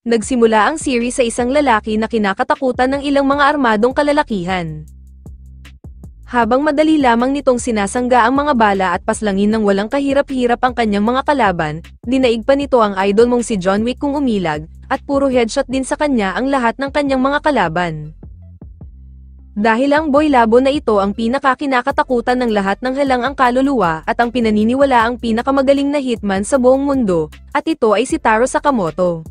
Nagsimula ang series sa isang lalaki na kinakatakutan ng ilang mga armadong kalalakihan. Habang madali lamang nitong sinasangga ang mga bala at paslangin ng walang kahirap-hirap ang kanyang mga kalaban, dinaig pa nito ang idol mong si John Wick kung umilag, at puro headshot din sa kanya ang lahat ng kanyang mga kalaban. Dahil ang boy labo na ito ang pinakakinakatakutan ng lahat ng halang kaluluwa at ang pinaniniwala ang pinakamagaling na hitman sa buong mundo, at ito ay si Taro Sakamoto.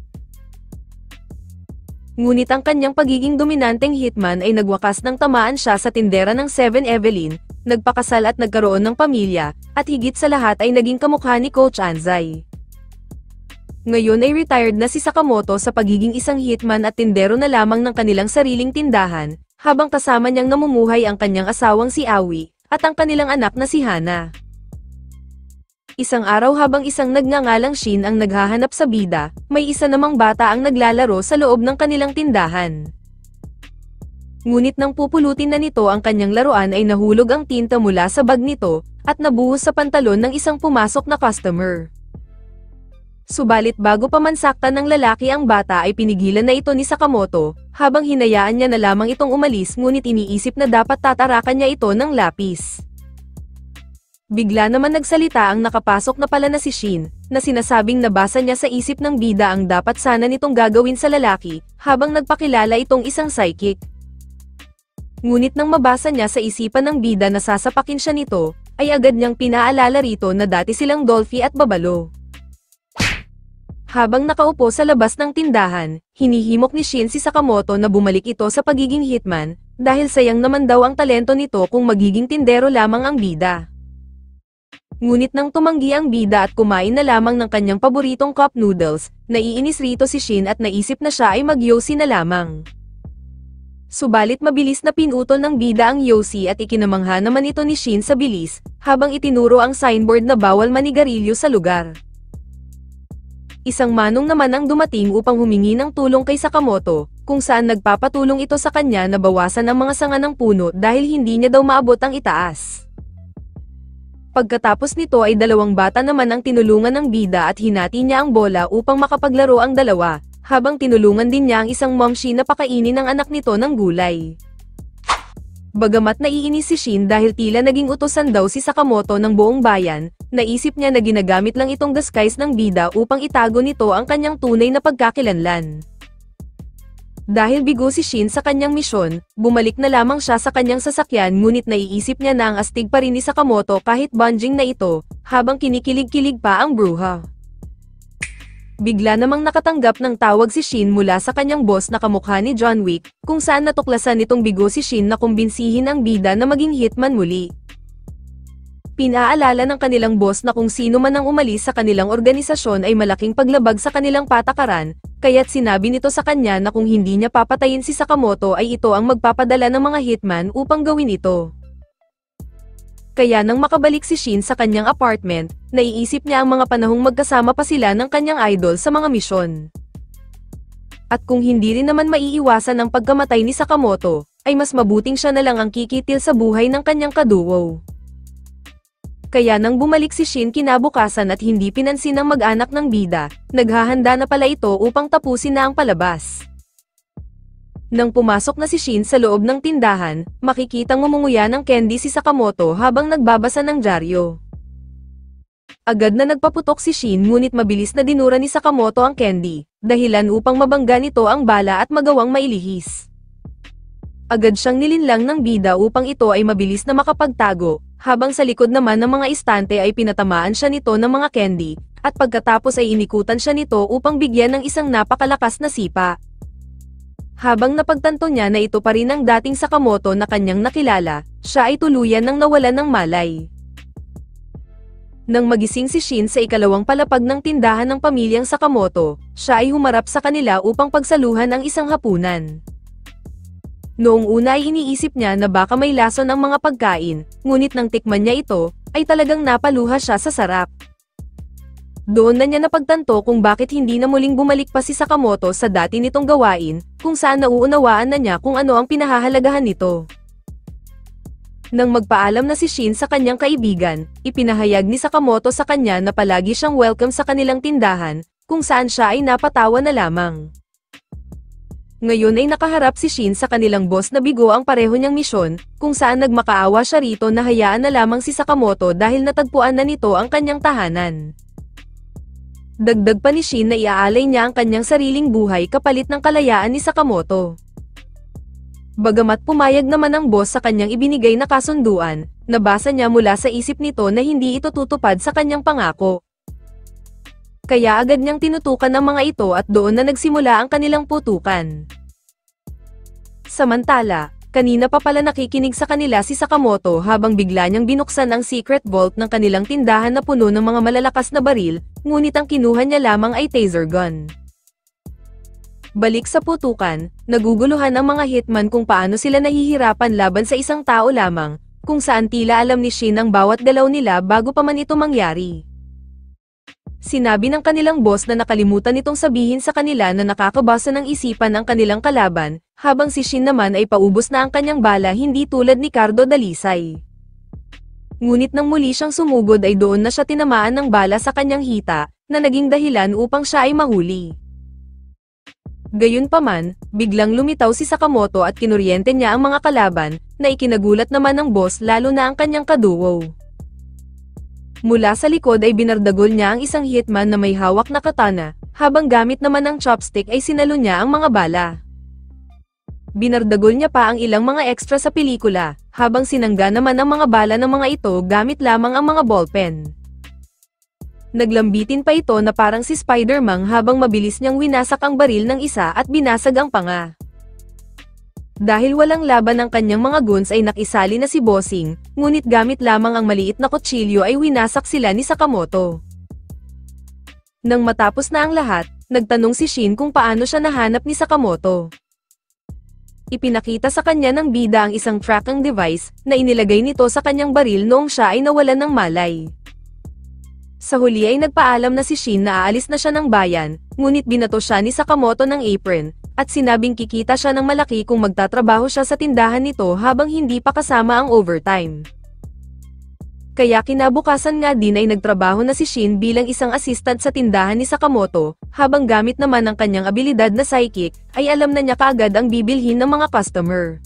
Ngunit ang kanyang pagiging dominanteng hitman ay nagwakas nang tamaan siya sa tindera ng 7-Eleven, nagpakasal at nagkaroon ng pamilya, at higit sa lahat ay naging kamukha ni Coach Anzai. Ngayon ay retired na si Sakamoto sa pagiging isang hitman at tindero na lamang ng kanilang sariling tindahan, habang kasama niyang namumuhay ang kanyang asawang si Aoi, at ang kanilang anak na si Hana. Isang araw habang isang nagngangalang Shin ang naghahanap sa bida, may isa namang bata ang naglalaro sa loob ng kanilang tindahan. Ngunit nang pupulutin na nito ang kanyang laruan ay nahulog ang tinta mula sa bag nito, at nabuhos sa pantalon ng isang pumasok na customer. Subalit bago pa man saktan ng lalaki ang bata ay pinigilan na ito ni Sakamoto, habang hinayaan niya na lamang itong umalis ngunit iniisip na dapat tatarakan niya ito ng lapis. Bigla naman nagsalita ang nakapasok na pala na si Shin, na sinasabing nabasa niya sa isip ng bida ang dapat sana nitong gagawin sa lalaki, habang nagpakilala itong isang psychic. Ngunit nang mabasa niya sa isipan ng bida na sasapakin siya nito, ay agad niyang pinaalala rito na dati silang Dolphy at Babalo. Habang nakaupo sa labas ng tindahan, hinihimok ni Shin si Sakamoto na bumalik ito sa pagiging hitman, dahil sayang naman daw ang talento nito kung magiging tindero lamang ang bida. Ngunit nang tumanggi ang bida at kumain na lamang ng kanyang paboritong cup noodles, naiinis rito si Shin at naisip na siya ay mag-yosi na lamang. Subalit mabilis na pinutol ng bida ang yosi at ikinamangha naman ito ni Shin sa bilis, habang itinuro ang signboard na bawal manigarilyo sa lugar. Isang manong naman ang dumating upang humingi ng tulong kay Sakamoto, kung saan nagpapatulong ito sa kanya na bawasan ang mga sanga ng puno dahil hindi niya daw maabot ang itaas. Pagkatapos nito ay dalawang bata naman ang tinulungan ng bida at hinati niya ang bola upang makapaglaro ang dalawa, habang tinulungan din niya ang isang momshi na pakainin ng anak nito ng gulay. Bagamat naiinis si Shin dahil tila naging utusan daw si Sakamoto ng buong bayan, naisip niya na ginagamit lang itong disguise ng bida upang itago nito ang kanyang tunay na pagkakilanlan. Dahil bigo si Shin sa kanyang misyon, bumalik na lamang siya sa kanyang sasakyan ngunit naiisip niya na ang astig pa rin ni Sakamoto kahit banjing na ito, habang kinikilig-kilig pa ang bruha. Bigla namang nakatanggap ng tawag si Shin mula sa kanyang boss na kamukha ni John Wick, kung saan natuklasan nitong bigo si Shin na kumbinsihin ang bida na maging hitman muli. Pinaalala ng kanilang boss na kung sino man ang umalis sa kanilang organisasyon ay malaking paglabag sa kanilang patakaran, kaya't sinabi nito sa kanya na kung hindi niya papatayin si Sakamoto ay ito ang magpapadala ng mga hitman upang gawin ito. Kaya nang makabalik si Shin sa kanyang apartment, naiisip niya ang mga panahong magkasama pa sila ng kanyang idol sa mga misyon. At kung hindi rin naman maiiwasan ang pagkamatay ni Sakamoto, ay mas mabuting siya na lang ang kikitil sa buhay ng kanyang kaduo. Kaya nang bumalik si Shin kinabukasan at hindi pinansin ng mag-anak ng bida, naghahanda na pala ito upang tapusin na ang palabas. Nang pumasok na si Shin sa loob ng tindahan, makikitang ngumunguya ng candy si Sakamoto habang nagbabasa ng dyaryo. Agad na nagpaputok si Shin ngunit mabilis na dinura ni Sakamoto ang candy, dahilan upang mabangga nito ang bala at magawang mailihis. Agad siyang nilinlang ng bida upang ito ay mabilis na makapagtago, habang sa likod naman ng mga istante ay pinatamaan siya nito ng mga candy, at pagkatapos ay inikutan siya nito upang bigyan ng isang napakalakas na sipa. Habang napagtanto niya na ito pa rin ang dating Sakamoto na kanyang nakilala, siya ay tuluyan nang nawalan ng malay. Nang magising si Shin sa ikalawang palapag ng tindahan ng pamilyang Sakamoto, siya ay humarap sa kanila upang pagsaluhan ang isang hapunan. Noong una ay iniisip niya na baka may lason ang mga pagkain, ngunit nang tikman niya ito, ay talagang napaluha siya sa sarap. Doon na niya napagtanto kung bakit hindi na muling bumalik pa si Sakamoto sa dati nitong gawain, kung saan nauunawaan na niya kung ano ang pinahahalagahan nito. Nang magpaalam na si Shin sa kanyang kaibigan, ipinahayag ni Sakamoto sa kanya na palagi siyang welcome sa kanilang tindahan, kung saan siya ay napatawa na lamang. Ngayon ay nakaharap si Shin sa kanilang boss na bigo ang pareho niyang misyon, kung saan nagmakaawa siya rito na hayaan na lamang si Sakamoto dahil natagpuan na nito ang kanyang tahanan. Dagdag pa ni Shin na iaalay niya ang kanyang sariling buhay kapalit ng kalayaan ni Sakamoto. Bagamat pumayag naman ang boss sa kanyang ibinigay na kasunduan, nabasa niya mula sa isip nito na hindi ito tutupad sa kanyang pangako. Kaya agad niyang tinutukan ang mga ito at doon na nagsimula ang kanilang putukan. Samantala, kanina pa pala nakikinig sa kanila si Sakamoto habang bigla niyang binuksan ang secret vault ng kanilang tindahan na puno ng mga malalakas na baril, ngunit ang kinuha niya lamang ay taser gun. Balik sa putukan, naguguluhan ang mga hitman kung paano sila nahihirapan laban sa isang tao lamang, kung saan tila alam ni Shin ang bawat galaw nila bago pa man ito mangyari. Sinabi ng kanilang boss na nakalimutan nitong sabihin sa kanila na nakakabasa ng isipan ang kanilang kalaban, habang si Shin naman ay paubos na ang kanyang bala hindi tulad ni Cardo Dalisay. Ngunit nang muli siyang sumugod ay doon na siya tinamaan ng bala sa kanyang hita, na naging dahilan upang siya ay mahuli. Gayunpaman, biglang lumitaw si Sakamoto at kinuryente niya ang mga kalaban, na ikinagulat naman ng boss lalo na ang kanyang kaduo. Mula sa likod ay binardagol niya ang isang hitman na may hawak na katana, habang gamit naman ng chopstick ay sinalo niya ang mga bala. Binardagol niya pa ang ilang mga extra sa pelikula, habang sinangga naman ang mga bala ng mga ito gamit lamang ang mga ballpen. Naglambitin pa ito na parang si Spider-Man habang mabilis niyang winasak ang baril ng isa at binasag ang panga. Dahil walang laban ang kanyang mga guns ay nakisali na si Bossing, ngunit gamit lamang ang maliit na kutsilyo ay winasak sila ni Sakamoto. Nang matapos na ang lahat, nagtanong si Shin kung paano siya nahanap ni Sakamoto. Ipinakita sa kanya ng bida ang isang tracking device na inilagay nito sa kanyang baril noong siya ay nawalan ng malay. Sa huli ay nagpaalam na si Shin na aalis na siya ng bayan, ngunit binato siya ni Sakamoto ng apron, at sinabing kikita siya ng malaki kung magtatrabaho siya sa tindahan nito habang hindi pa kasama ang overtime. Kaya kinabukasan nga din ay nagtrabaho na si Shin bilang isang assistant sa tindahan ni Sakamoto, habang gamit naman ang kanyang abilidad na psychic, ay alam na niya kaagad ang bibilhin ng mga customer.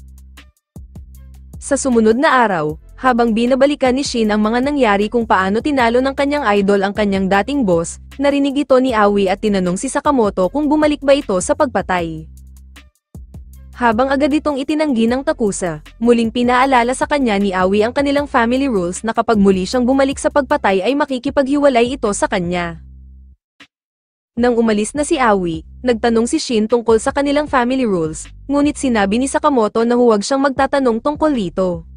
Sa sumunod na araw, habang binabalikan ni Shin ang mga nangyari kung paano tinalo ng kanyang idol ang kanyang dating boss, narinig ito ni Aoi at tinanong si Sakamoto kung bumalik ba ito sa pagpatay. Habang agad itong itinanggi ng Takusa, muling pinaalala sa kanya ni Aoi ang kanilang family rules na kapag muli siyang bumalik sa pagpatay ay makikipaghiwalay ito sa kanya. Nang umalis na si Aoi, nagtanong si Shin tungkol sa kanilang family rules, ngunit sinabi ni Sakamoto na huwag siyang magtatanong tungkol rito.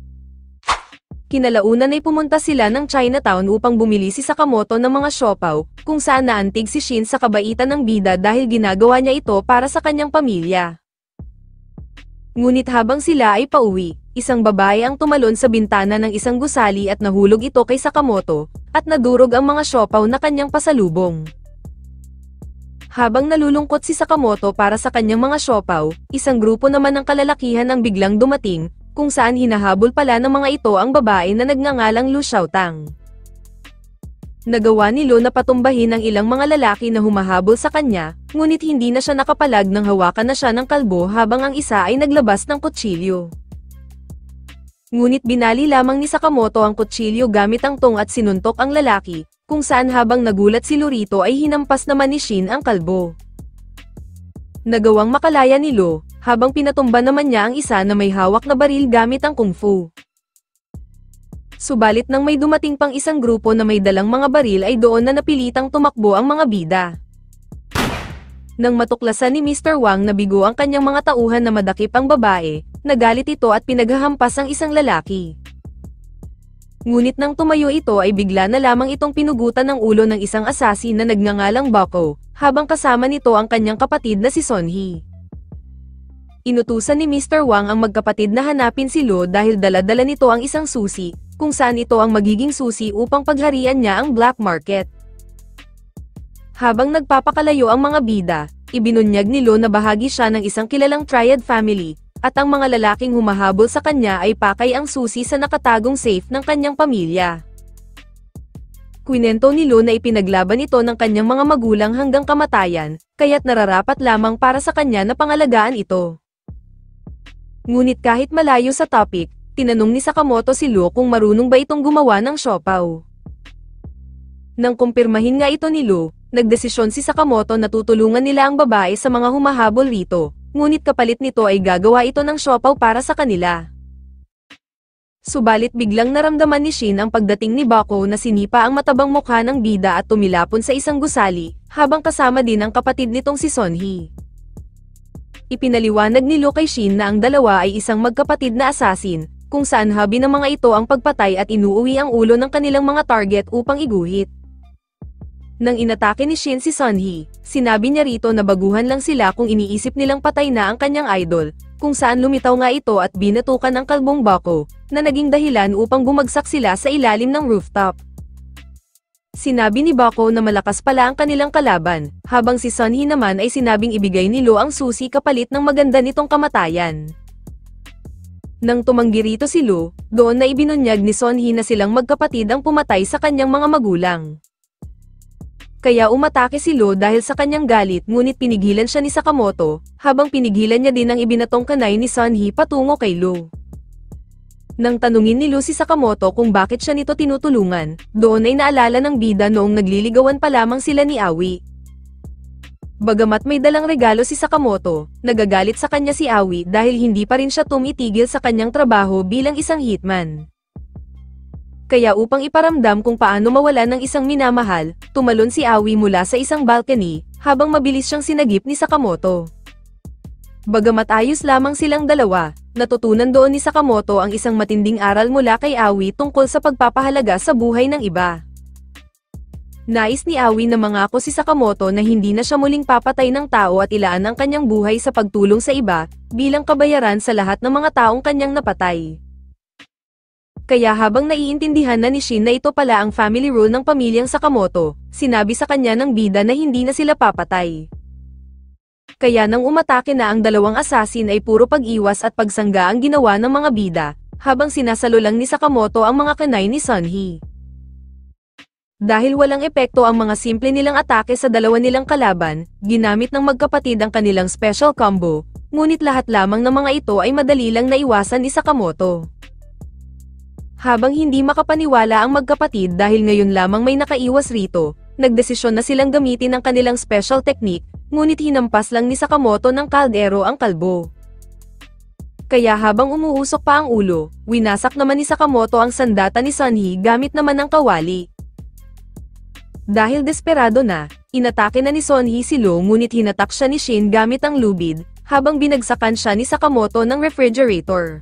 Kinalaunan ay pumunta sila ng Chinatown upang bumili si Sakamoto ng mga siopaw, kung saan naantig si Shin sa kabaitan ng bida dahil ginagawa niya ito para sa kanyang pamilya. Ngunit habang sila ay pauwi, isang babae ang tumalon sa bintana ng isang gusali at nahulog ito kay Sakamoto, at nadurog ang mga siopaw na kanyang pasalubong. Habang nalulungkot si Sakamoto para sa kanyang mga siopaw, isang grupo naman ng kalalakihan ang biglang dumating, kung saan hinahabol pala ng mga ito ang babae na nagngangalang Lu Xiaotang. Nagawa ni Lu na patumbahin ang ilang mga lalaki na humahabol sa kanya, ngunit hindi na siya nakapalag nang hawakan na siya ng kalbo habang ang isa ay naglabas ng kutsilyo. Ngunit binali lamang ni Sakamoto ang kutsilyo gamit ang tong at sinuntok ang lalaki, kung saan habang nagulat si Lu rito ay hinampas naman ni Shin ang kalbo. Nagawang makalaya ni Lu, habang pinatumba naman niya ang isa na may hawak na baril gamit ang kung fu. Subalit nang may dumating pang isang grupo na may dalang mga baril ay doon na napilitang tumakbo ang mga bida. Nang matuklasan ni Mr. Wang na bigo ang kanyang mga tauhan na madakip ang babae, nagalit ito at pinaghahampas ang isang lalaki. Ngunit nang tumayo ito ay bigla na lamang itong pinugutan ng ulo ng isang assassin na nagngangalang Bako, habang kasama nito ang kanyang kapatid na si Sonhee. Inutusan ni Mr. Wang ang magkapatid na hanapin si Lu dahil dala-dala nito ang isang susi, kung saan ito ang magiging susi upang pagharian niya ang black market. Habang nagpapakalayo ang mga bida, ibinunyag ni Lu na bahagi siya ng isang kilalang triad family, at ang mga lalaking humahabol sa kanya ay pakay ang susi sa nakatagong safe ng kanyang pamilya. Kwinento ni Lo na ipinaglaban ito ng kanyang mga magulang hanggang kamatayan, kaya't nararapat lamang para sa kanya na pangalagaan ito. Ngunit kahit malayo sa topic, tinanong ni Sakamoto si Lo kung marunong ba itong gumawa ng siopaw. Nang kumpirmahin nga ito ni Lo, nagdesisyon si Sakamoto na tutulungan nila ang babae sa mga humahabol rito, ngunit kapalit nito ay gagawa ito ng siopaw para sa kanila. Subalit biglang naramdaman ni Shin ang pagdating ni Bako na sinipa ang matabang mukha ng bida at tumilapon sa isang gusali, habang kasama din ang kapatid nitong si Sonhee. Ipinaliwanag ni Lo kay Shin na ang dalawa ay isang magkapatid na asasin, kung saan habi ng mga ito ang pagpatay at inuuwi ang ulo ng kanilang mga target upang iguhit. Nang inatake ni Shin si Sonhee, sinabi niya rito na baguhan lang sila kung iniisip nilang patay na ang kanyang idol, kung saan lumitaw nga ito at binatukan ang kalbong Bako, na naging dahilan upang bumagsak sila sa ilalim ng rooftop. Sinabi ni Bako na malakas pala ang kanilang kalaban, habang si Sonhee naman ay sinabing ibigay ni Lo ang susi kapalit ng maganda nitong kamatayan. Nang tumanggi rito si Lo, doon na ibinunyag ni Sonhee na silang magkapatid ang pumatay sa kanyang mga magulang. Kaya umatake si Lo dahil sa kanyang galit, ngunit pinigilan siya ni Sakamoto, habang pinigilan niya din ang ibinatong kanay ni Sonhee patungo kay Lo. Nang tanungin ni Lo si Sakamoto kung bakit siya nito tinutulungan, doon ay naalala ng bida noong nagliligawan pa lamang sila ni Aoi. Bagamat may dalang regalo si Sakamoto, nagagalit sa kanya si Aoi dahil hindi pa rin siya tumitigil sa kanyang trabaho bilang isang hitman. Kaya upang iparamdam kung paano mawala ng isang minamahal, tumalon si Aoi mula sa isang balcony, habang mabilis siyang sinagip ni Sakamoto. Bagamat ayos lamang silang dalawa, natutunan doon ni Sakamoto ang isang matinding aral mula kay Aoi tungkol sa pagpapahalaga sa buhay ng iba. Nais ni Aoi na mangako si Sakamoto na hindi na siya muling papatay ng tao at ilaan ang kanyang buhay sa pagtulong sa iba, bilang kabayaran sa lahat ng mga taong kanyang napatay. Kaya habang naiintindihan na ni Shin na ito pala ang family rule ng pamilyang Sakamoto, sinabi sa kanya ng bida na hindi na sila papatay. Kaya nang umatake na ang dalawang asasin ay puro pag-iwas at pagsangga ang ginawa ng mga bida, habang sinasalo lang ni Sakamoto ang mga kanay ni Sonhee. Dahil walang epekto ang mga simple nilang atake sa dalawa nilang kalaban, ginamit ng magkapatid ang kanilang special combo, ngunit lahat lamang ng mga ito ay madali lang naiwasan ni Sakamoto. Habang hindi makapaniwala ang magkapatid dahil ngayon lamang may nakaiwas rito, nagdesisyon na silang gamitin ang kanilang special technique, ngunit hinampas lang ni Sakamoto ng kaldero ang kalbo. Kaya habang umuusok pa ang ulo, winasak naman ni Sakamoto ang sandata ni Sonhee gamit naman ng kawali. Dahil desperado na, inatake na ni Sonhee si Lo ngunit hinatak siya ni Shin gamit ang lubid, habang binagsakan siya ni Sakamoto ng refrigerator.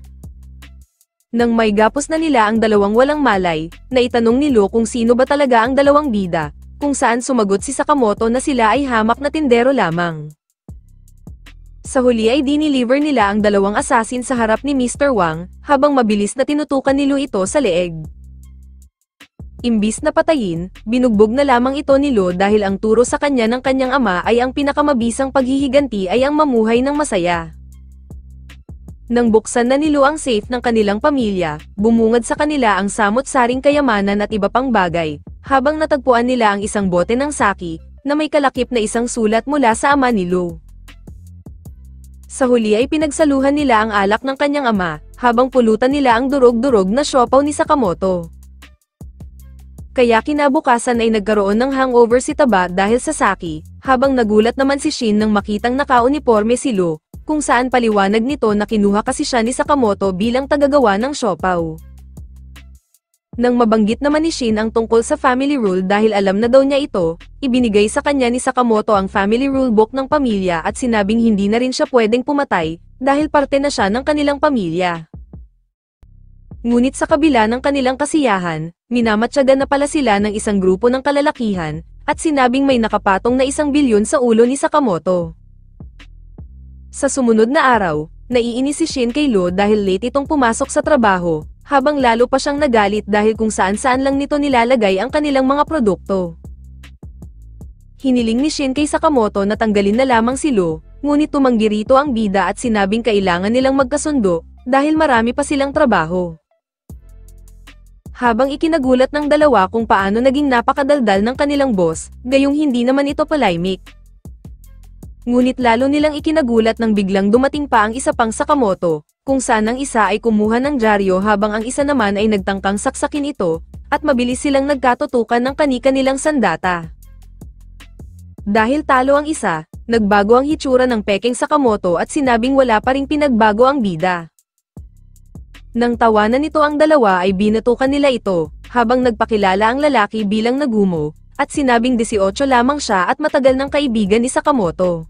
Nang may gapos na nila ang dalawang walang malay, naitanong ni Lo kung sino ba talaga ang dalawang bida, kung saan sumagot si Sakamoto na sila ay hamak na tindero lamang. Sa huli ay diniliver nila ang dalawang asasin sa harap ni Mr. Wang, habang mabilis na tinutukan ni Lo ito sa leeg. Imbis na patayin, binugbog na lamang ito ni Lo dahil ang turo sa kanya ng kanyang ama ay ang pinakamabisang paghihiganti ay ang mamuhay ng masaya. Nang buksan na ni Lo ang safe ng kanilang pamilya, bumungad sa kanila ang samot-saring kayamanan at iba pang bagay, habang natagpuan nila ang isang bote ng sake, na may kalakip na isang sulat mula sa ama ni Lo. Sa huli ay pinagsaluhan nila ang alak ng kanyang ama, habang pulutan nila ang durog-durog na siopaw ni Sakamoto. Kaya kinabukasan ay nagkaroon ng hangover si Taba dahil sa sake, habang nagulat naman si Shin nang makitang nakauniporme si Lo, kung saan paliwanag nito na kinuha kasi siya ni Sakamoto bilang tagagawa ng siopaw. Nang mabanggit naman ni Shin ang tungkol sa family rule dahil alam na daw niya ito, ibinigay sa kanya ni Sakamoto ang family rule book ng pamilya at sinabing hindi na rin siya pwedeng pumatay, dahil parte na siya ng kanilang pamilya. Ngunit sa kabila ng kanilang kasiyahan, minamatyaga na pala sila ng isang grupo ng kalalakihan, at sinabing may nakapatong na 1 bilyon sa ulo ni Sakamoto. Sa sumunod na araw, naiinis si Shin kay Lo dahil late itong pumasok sa trabaho, habang lalo pa siyang nagalit dahil kung saan-saan lang nito nilalagay ang kanilang mga produkto. Hiniling ni Shin kay Sakamoto na tanggalin na lamang si Lo, ngunit tumanggi rito ang bida at sinabing kailangan nilang magkasundo, dahil marami pa silang trabaho. Habang ikinagulat ng dalawa kung paano naging napakadaldal ng kanilang boss, gayong hindi naman ito polemic. Ngunit lalo nilang ikinagulat nang biglang dumating pa ang isa pang Sakamoto, kung saan ang isa ay kumuha ng dyaryo habang ang isa naman ay nagtangkang saksakin ito, at mabilis silang nagkatutukan ng kani-kanilang sandata. Dahil talo ang isa, nagbago ang hitsura ng peking Sakamoto at sinabing wala pa ring pinagbago ang bida. Nang tawanan nito ang dalawa ay binatukan nila ito, habang nagpakilala ang lalaki bilang Nagumo, at sinabing 18 lamang siya at matagal ng kaibigan ni Sakamoto.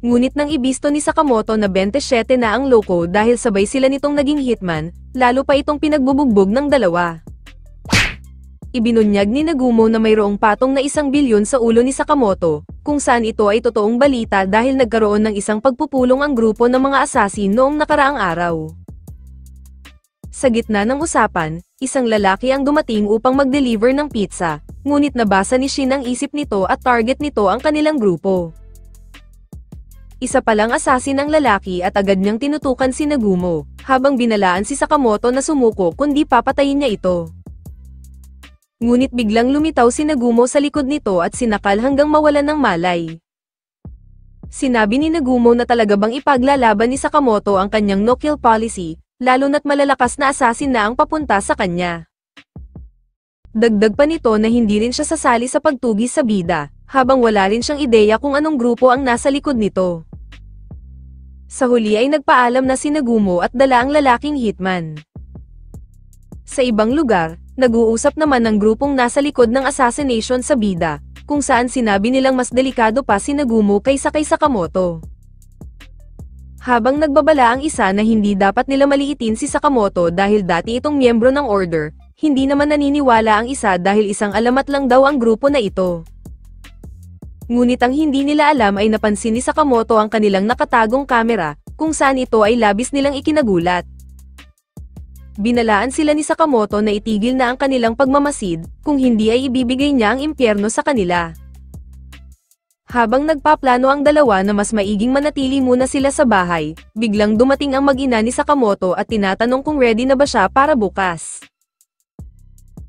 Ngunit nang ibisto ni Sakamoto na 27 na ang loko dahil sabay sila nitong naging hitman, lalo pa itong pinagbubugbog ng dalawa. Ibinunyag ni Nagumo na mayroong patong na 1 bilyon sa ulo ni Sakamoto, kung saan ito ay totoong balita dahil nagkaroon ng isang pagpupulong ang grupo ng mga assassin noong nakaraang araw. Sa gitna ng usapan, isang lalaki ang dumating upang mag-deliver ng pizza, ngunit nabasa ni Shin ang isip nito at target nito ang kanilang grupo. Isa palang assassin ang lalaki at agad niyang tinutukan si Nagumo, habang binalaan si Sakamoto na sumuko kundi papatayin niya ito. Ngunit biglang lumitaw si Nagumo sa likod nito at sinakal hanggang mawalan ng malay. Sinabi ni Nagumo na talaga bang ipaglalaban ni Sakamoto ang kanyang no-kill policy, lalo na't malalakas na assassin na ang papunta sa kanya. Dagdag pa nito na hindi rin siya sasali sa pagtugis sa bida, habang wala rin siyang ideya kung anong grupo ang nasa likod nito. Sa huli ay nagpaalam na si Nagumo at dala ang lalaking hitman. Sa ibang lugar, nag-uusap naman ng grupong nasa likod ng assassination sa bida, kung saan sinabi nilang mas delikado pa si Nagumo kaysa kay Sakamoto. Habang nagbabala ang isa na hindi dapat nila maliitin si Sakamoto dahil dati itong miyembro ng order, hindi naman naniniwala ang isa dahil isang alamat lang daw ang grupo na ito. Ngunit ang hindi nila alam ay napansin ni Sakamoto ang kanilang nakatagong kamera, kung saan ito ay labis nilang ikinagulat. Binalaan sila ni Sakamoto na itigil na ang kanilang pagmamasid, kung hindi ay ibibigay niya ang impyerno sa kanila. Habang nagpaplano ang dalawa na mas maiging manatili muna sila sa bahay, biglang dumating ang mag-ina ni Sakamoto at tinatanong kung ready na ba siya para bukas.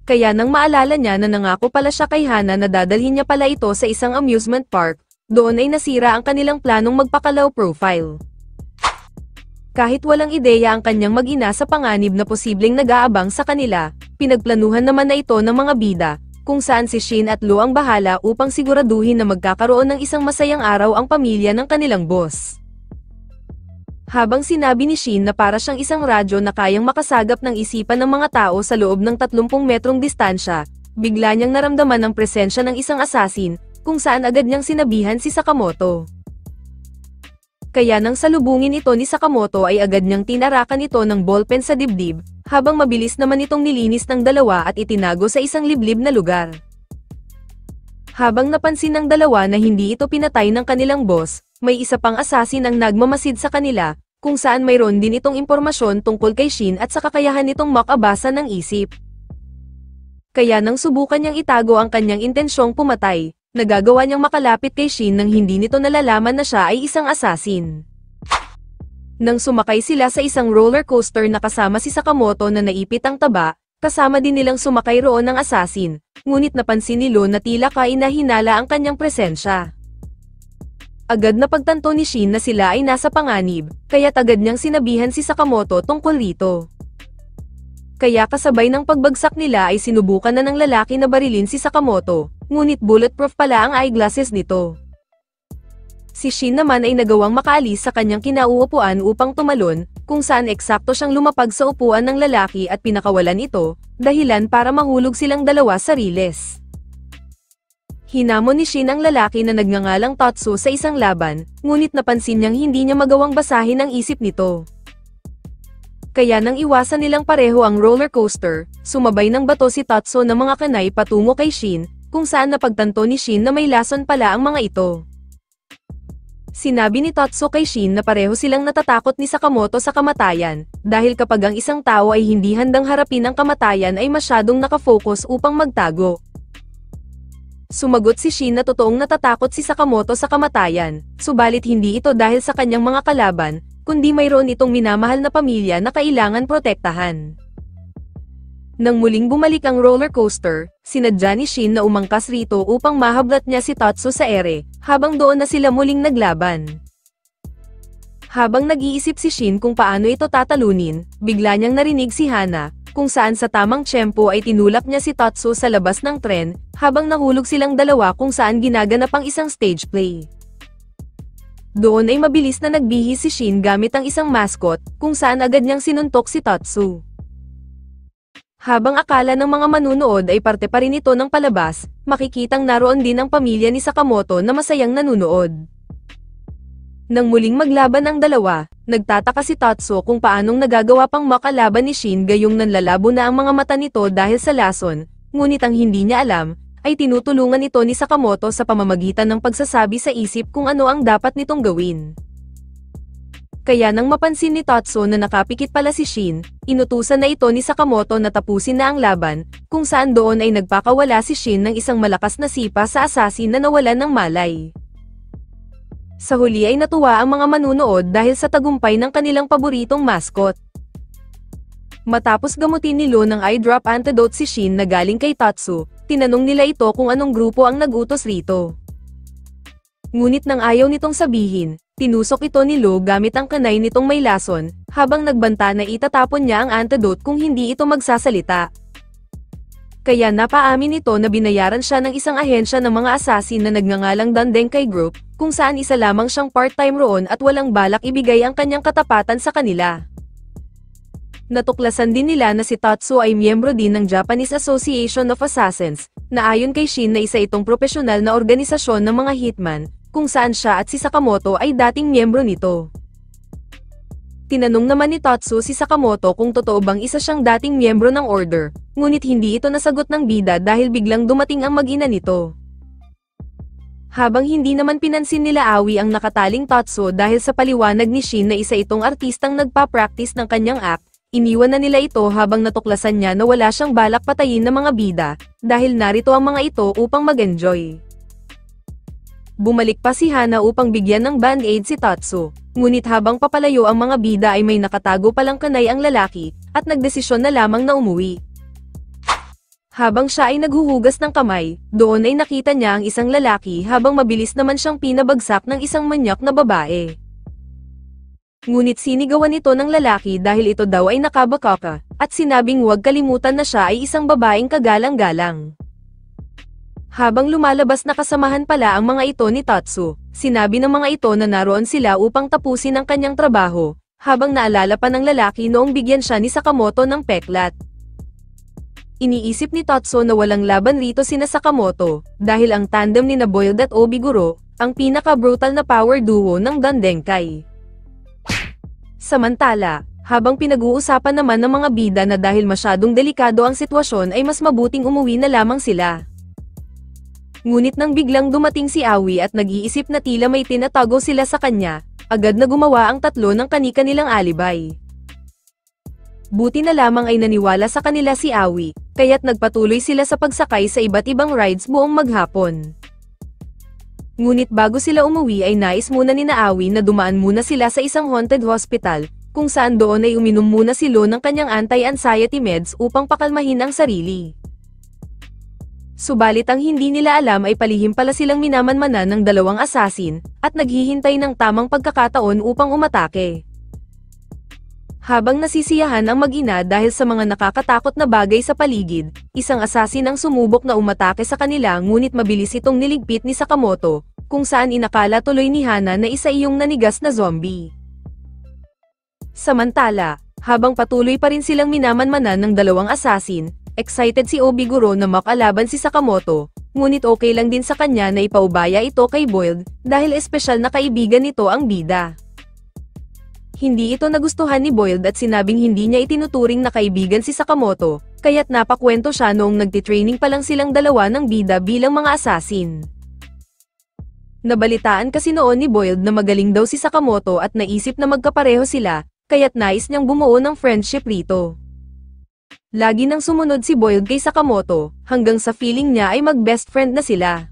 Kaya nang maalala niya na nangako pala siya kay Hana na dadalhin niya pala ito sa isang amusement park, doon ay nasira ang kanilang planong magpa-low profile. Kahit walang ideya ang kanyang mag-ina sa panganib na posibleng nag-aabang sa kanila, pinagplanuhan naman na ito ng mga bida, kung saan si Shin at Lu ang bahala upang siguraduhin na magkakaroon ng isang masayang araw ang pamilya ng kanilang boss. Habang sinabi ni Shin na para siyang isang radyo na kayang makasagap ng isipan ng mga tao sa loob ng 30 metrong distansya, bigla niyang naramdaman ang presensya ng isang assassin, kung saan agad niyang sinabihan si Sakamoto. Kaya nang salubungin ito ni Sakamoto ay agad niyang tinarakan ito ng ballpen sa dibdib, habang mabilis naman itong nilinis ng dalawa at itinago sa isang liblib na lugar. Habang napansin ng dalawa na hindi ito pinatay ng kanilang boss, may isa pang assassin ang nagmamasid sa kanila, kung saan mayroon din itong impormasyon tungkol kay Shin at sa kakayahan nitong makabasa ng isip. Kaya nang subukan niyang itago ang kanyang intensyong pumatay, nagagawa niyang makalapit kay Shin nang hindi nito nalalaman na siya ay isang assassin. Nang sumakay sila sa isang roller coaster na kasama si Sakamoto na naipit ang taba, kasama din nilang sumakay roon ng assassin, ngunit napansin ni Lu na tila kahina-hinala ang kanyang presensya. Agad na pagtanto ni Shin na sila ay nasa panganib, kaya agad niyang sinabihan si Sakamoto tungkol rito. Kaya kasabay ng pagbagsak nila ay sinubukan na ng lalaki na barilin si Sakamoto, ngunit bulletproof pala ang eyeglasses nito. Si Shin naman ay nagawang makaalis sa kanyang kinauupuan upang tumalon, kung saan eksakto siyang lumapag sa upuan ng lalaki at pinakawalan ito, dahilan para mahulog silang dalawa sa riles. Hinamon ni Shin ang lalaki na nagngangalang Tatsu sa isang laban, ngunit napansin niyang hindi niya magawang basahin ang isip nito. Kaya nang iwasan nilang pareho ang roller coaster, sumabay ng bato si Tatsu ng mga kanay patungo kay Shin, kung saan napagtanto ni Shin na may lason pala ang mga ito. Sinabi ni Tatsu kay Shin na pareho silang natatakot ni Sakamoto sa kamatayan, dahil kapag ang isang tao ay hindi handang harapin ang kamatayan ay masyadong nakafocus upang magtago. Sumagot si Shin na totoong natatakot si Sakamoto sa kamatayan, subalit hindi ito dahil sa kanyang mga kalaban, kundi mayroon itong minamahal na pamilya na kailangan protektahan. Nang muling bumalik ang roller coaster, sinadya ni Shin na umangkas rito upang mahablat niya si Tatsu sa ere, habang doon na sila muling naglaban. Habang nag-iisip si Shin kung paano ito tatalunin, bigla niyang narinig si Hana, kung saan sa tamang tiyempo ay tinulak niya si Tatsu sa labas ng tren, habang nahulog silang dalawa kung saan ginaganap ang isang stage play. Doon ay mabilis na nagbihis si Shin gamit ang isang mascot, kung saan agad niyang sinuntok si Tatsu. Habang akala ng mga manunood ay parte pa rin ito ng palabas, makikitang naroon din ang pamilya ni Sakamoto na masayang nanunood. Nang muling maglaban ang dalawa, nagtataka si Tatsu kung paanong nagagawa pang makalaban ni Shin gayong nanlalabo na ang mga mata nito dahil sa lason, ngunit ang hindi niya alam, ay tinutulungan ito ni Sakamoto sa pamamagitan ng pagsasabi sa isip kung ano ang dapat nitong gawin. Kaya nang mapansin ni Tatsu na nakapikit pala si Shin, inutusan na ito ni Sakamoto na tapusin na ang laban, kung saan doon ay nagpakawala si Shin ng isang malakas na sipa sa assassin na nawalan ng malay. Sa huli ay natuwa ang mga manunood dahil sa tagumpay ng kanilang paboritong mascot. Matapos gamutin ni Lo ng eye drop antidote si Shin na galing kay Tatsu, tinanong nila ito kung anong grupo ang nag-utos rito. Ngunit nang ayaw nitong sabihin, tinusok ito ni Lo gamit ang kanay nitong may lason, habang nagbanta na itatapon niya ang antidote kung hindi ito magsasalita. Kaya napaamin ito na binayaran siya ng isang ahensya ng mga assassin na nagngangalang Dandenkai Group, kung saan isa lamang siyang part-time roon at walang balak ibigay ang kanyang katapatan sa kanila. Natuklasan din nila na si Tatsu ay miyembro din ng Japanese Association of Assassins, na ayon kay Shin na isa itong propesyonal na organisasyon ng mga hitman, kung saan siya at si Sakamoto ay dating miyembro nito. Tinanong naman ni Tatsu si Sakamoto kung totoo bang isa siyang dating miyembro ng order, ngunit hindi ito nasagot ng bida dahil biglang dumating ang mag-ina nito. Habang hindi naman pinansin nila Aoi ang nakataling Tatsu dahil sa paliwanag ni Shin na isa itong artistang nagpa-practice ng kanyang act, iniwan na nila ito habang natuklasan niya na wala siyang balak patayin ng mga bida, dahil narito ang mga ito upang mag-enjoy. Bumalik pa si Hana upang bigyan ng band-aid si Tatsu, ngunit habang papalayo ang mga bida ay may nakatago palang kanay ang lalaki, at nagdesisyon na lamang na umuwi. Habang siya ay naghuhugas ng kamay, doon ay nakita niya ang isang lalaki habang mabilis naman siyang pinabagsak ng isang manyak na babae. Ngunit sinigawan ito ng lalaki dahil ito daw ay nakabakaka, at sinabing huwag kalimutan na siya ay isang babaeng kagalang-galang. Habang lumalabas na kasamahan pala ang mga ito ni Tatsu, sinabi ng mga ito na naroon sila upang tapusin ang kanyang trabaho, habang naalala pa ng lalaki noong bigyan siya ni Sakamoto ng peklat. Iniisip ni Tatsu na walang laban rito sina Sakamoto, dahil ang tandem ni Boiled at Obiguro, ang pinaka-brutal na power duo ng Dandenkai. Samantala, habang pinag-uusapan naman ng mga bida na dahil masyadong delikado ang sitwasyon ay mas mabuting umuwi na lamang sila. Ngunit nang biglang dumating si Aoi at nag-iisip na tila may tinatago sila sa kanya, agad na gumawa ang tatlo ng kani-kanilang alibay. Buti na lamang ay naniwala sa kanila si Aoi, kaya't nagpatuloy sila sa pagsakay sa iba't ibang rides buong maghapon. Ngunit bago sila umuwi ay nais muna ni Aoi na dumaan muna sila sa isang haunted hospital, kung saan doon ay uminom muna si Lo ng kanyang anti-anxiety meds upang pakalmahin ang sarili. Subalit ang hindi nila alam ay palihim pala silang minamanmanan ng dalawang assassin, at naghihintay ng tamang pagkakataon upang umatake. Habang nasisiyahan ang mag-ina dahil sa mga nakakatakot na bagay sa paligid, isang assassin ang sumubok na umatake sa kanila ngunit mabilis itong niligpit ni Sakamoto, kung saan inakala tuloy ni Hana na isa iyong nanigas na zombie. Samantala, habang patuloy pa rin silang minamanmanan ng dalawang assassin, excited si Obiguro na makalaban si Sakamoto, ngunit okay lang din sa kanya na ipaubaya ito kay Boiled, dahil espesyal na kaibigan nito ang bida. Hindi ito nagustuhan ni Boiled at sinabing hindi niya itinuturing na kaibigan si Sakamoto, kaya't napakwento siya noong nagtitraining pa lang silang dalawa ng bida bilang mga assassin. Nabalitaan kasi noon ni Boiled na magaling daw si Sakamoto at naisip na magkapareho sila, kaya't nais niyang bumuo ng friendship rito. Lagi nang sumunod si Boiled kay Sakamoto, hanggang sa feeling niya ay mag-best friend na sila.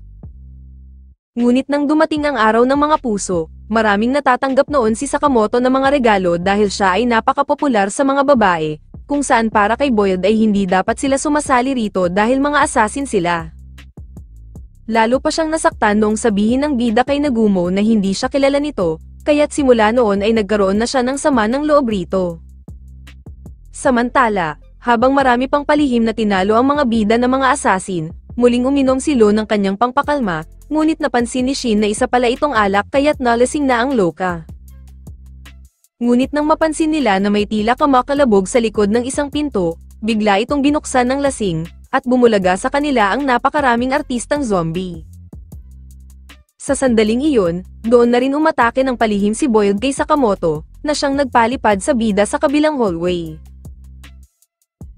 Ngunit nang dumating ang araw ng mga puso, maraming natatanggap noon si Sakamoto ng mga regalo dahil siya ay napakapopular sa mga babae, kung saan para kay Boyd ay hindi dapat sila sumasali rito dahil mga assassin sila. Lalo pa siyang nasaktan noong sabihin ng bida kay Nagumo na hindi siya kilala nito, kaya't simula noon ay nagkaroon na siya ng sama ng loob rito. Samantala, habang marami pang palihim na tinalo ang mga bida ng mga assassin, muling uminom si Lo ng kanyang pangpakalma, ngunit napansin ni Shin na isa pala itong alak kaya't nalasing na ang loka. Ngunit nang mapansin nila na may tila kamakalabog sa likod ng isang pinto, bigla itong binuksan ng lasing, at bumulaga sa kanila ang napakaraming artistang zombie. Sa sandaling iyon, doon na rin umatake ng palihim si Boyd kay Sakamoto, na siyang nagpalipad sa bida sa kabilang hallway.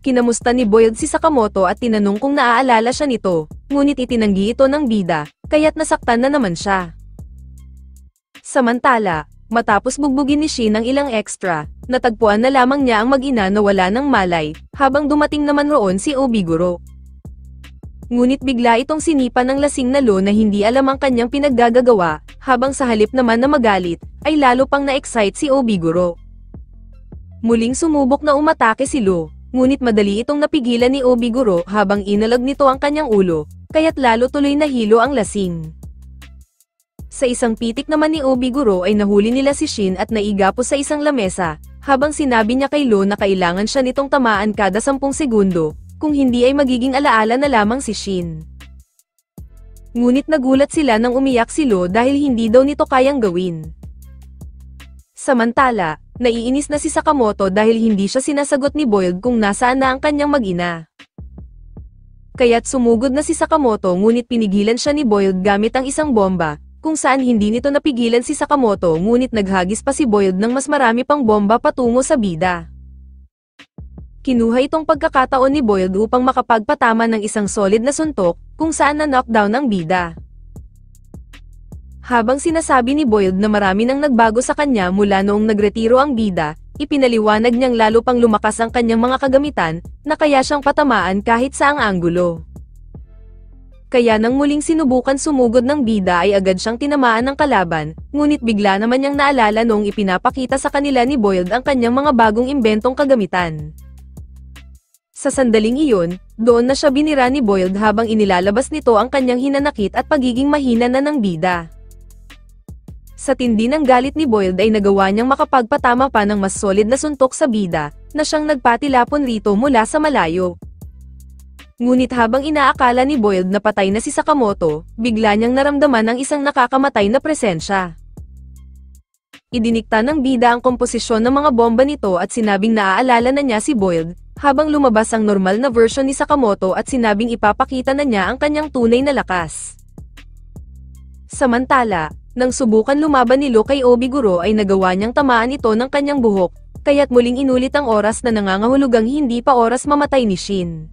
Kinamusta ni Boyd si Sakamoto at tinanong kung naaalala siya nito, ngunit itinanggi ito ng bida, kaya't nasaktan na naman siya. Samantala, matapos bugbugin ni Shin ng ilang extra, natagpuan na lamang niya ang mag-ina na wala ng malay, habang dumating naman roon si Obiguro. Ngunit bigla itong sinipa ng lasing na Lo na hindi alam ang kanyang pinaggagawa, habang sa halip naman na magalit, ay lalo pang na-excite si Obiguro. Muling sumubok na umatake si Lo, ngunit madali itong napigilan ni Obiguro habang inalag nito ang kanyang ulo, kaya't lalo tuloy nahilo ang lasing. Sa isang pitik naman ni Obiguro ay nahuli nila si Shin at naigapo sa isang lamesa, habang sinabi niya kay Lo na kailangan siya nitong tamaan kada 10 segundo, kung hindi ay magiging alaala na lamang si Shin. Ngunit nagulat sila nang umiyak si Lo dahil hindi daw nito kayang gawin. Samantala, naiinis na si Sakamoto dahil hindi siya sinasagot ni Boyd kung nasaan na ang kanyang mag-ina. Kaya't sumugod na si Sakamoto ngunit pinigilan siya ni Boyd gamit ang isang bomba, kung saan hindi nito napigilan si Sakamoto ngunit naghagis pa si Boyd ng mas marami pang bomba patungo sa bida. Kinuha itong pagkakataon ni Boyd upang makapagpatama ng isang solid na suntok, kung saan na-knockdown ang bida. Habang sinasabi ni Boyd na marami nang nagbago sa kanya mula noong nagretiro ang bida, ipinaliwanag niyang lalo pang lumakas ang kanyang mga kagamitan, na kaya siyang patamaan kahit saang anggulo. Kaya nang muling sinubukan sumugod ng bida ay agad siyang tinamaan ng kalaban, ngunit bigla naman niyang naalala noong ipinapakita sa kanila ni Boyd ang kanyang mga bagong imbentong kagamitan. Sa sandaling iyon, doon na siya binira ni Boyd habang inilalabas nito ang kanyang hinanakit at pagiging mahina na ng bida. Sa tindi ng galit ni Boyd ay nagawa niyang makapagpatama pa ng mas solid na suntok sa bida, na siyang nagpatilapon rito mula sa malayo. Ngunit habang inaakala ni Boyd na patay na si Sakamoto, bigla niyang naramdaman ang isang nakakamatay na presensya. Idinikta ng bida ang komposisyon ng mga bomba nito at sinabing naaalala na niya si Boyd, habang lumabas ang normal na version ni Sakamoto at sinabing ipapakita na niya ang kanyang tunay na lakas. Samantala, nang subukan lumaban ni Lo kay Obiguro ay nagawa niyang tamaan ito ng kanyang buhok, kaya't muling inulit ang oras na nangangahulugang hindi pa oras mamatay ni Shin.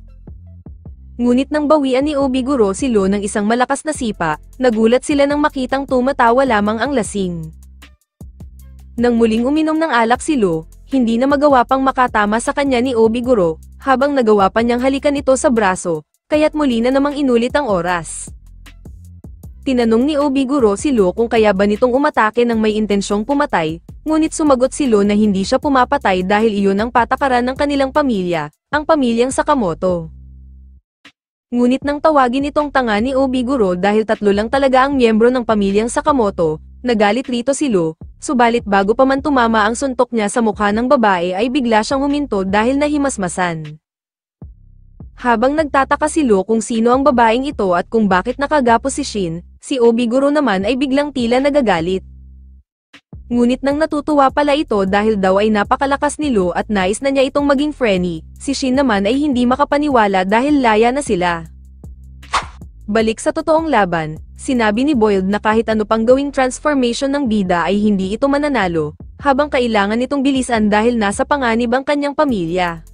Ngunit nang bawian ni Obiguro si Lo ng isang malakas na sipa, nagulat sila nang makitang tumatawa lamang ang lasing. Nang muling uminom ng alak si Lo, hindi na magawa pang makatama sa kanya ni Obiguro, habang nagawa pa niyang halikan ito sa braso, kaya't muli na namang inulit ang oras. Tinanong ni Obiguro si Lo kung kaya ba nitong umatake ng may intensyong pumatay, ngunit sumagot si Lo na hindi siya pumapatay dahil iyon ang patakaran ng kanilang pamilya, ang pamilyang Sakamoto. Ngunit nang tawagin itong tanga ni Obiguro dahil 3 lang talaga ang miyembro ng pamilyang Sakamoto, nagalit rito si Lo, subalit bago pa man tumama ang suntok niya sa mukha ng babae ay bigla siyang huminto dahil nahimasmasan. Habang nagtataka si Lo kung sino ang babaeng ito at kung bakit nakagapos si Shin, si Obiguro naman ay biglang tila nagagalit. Ngunit nang natutuwa pala ito dahil daw ay napakalakas ni Lo at nais na niya itong maging friendly, si Shin naman ay hindi makapaniwala dahil laya na sila. Balik sa totoong laban, sinabi ni Boyd na kahit ano pang gawing transformation ng bida ay hindi ito mananalo, habang kailangan itong bilisan dahil nasa panganib ang kanyang pamilya.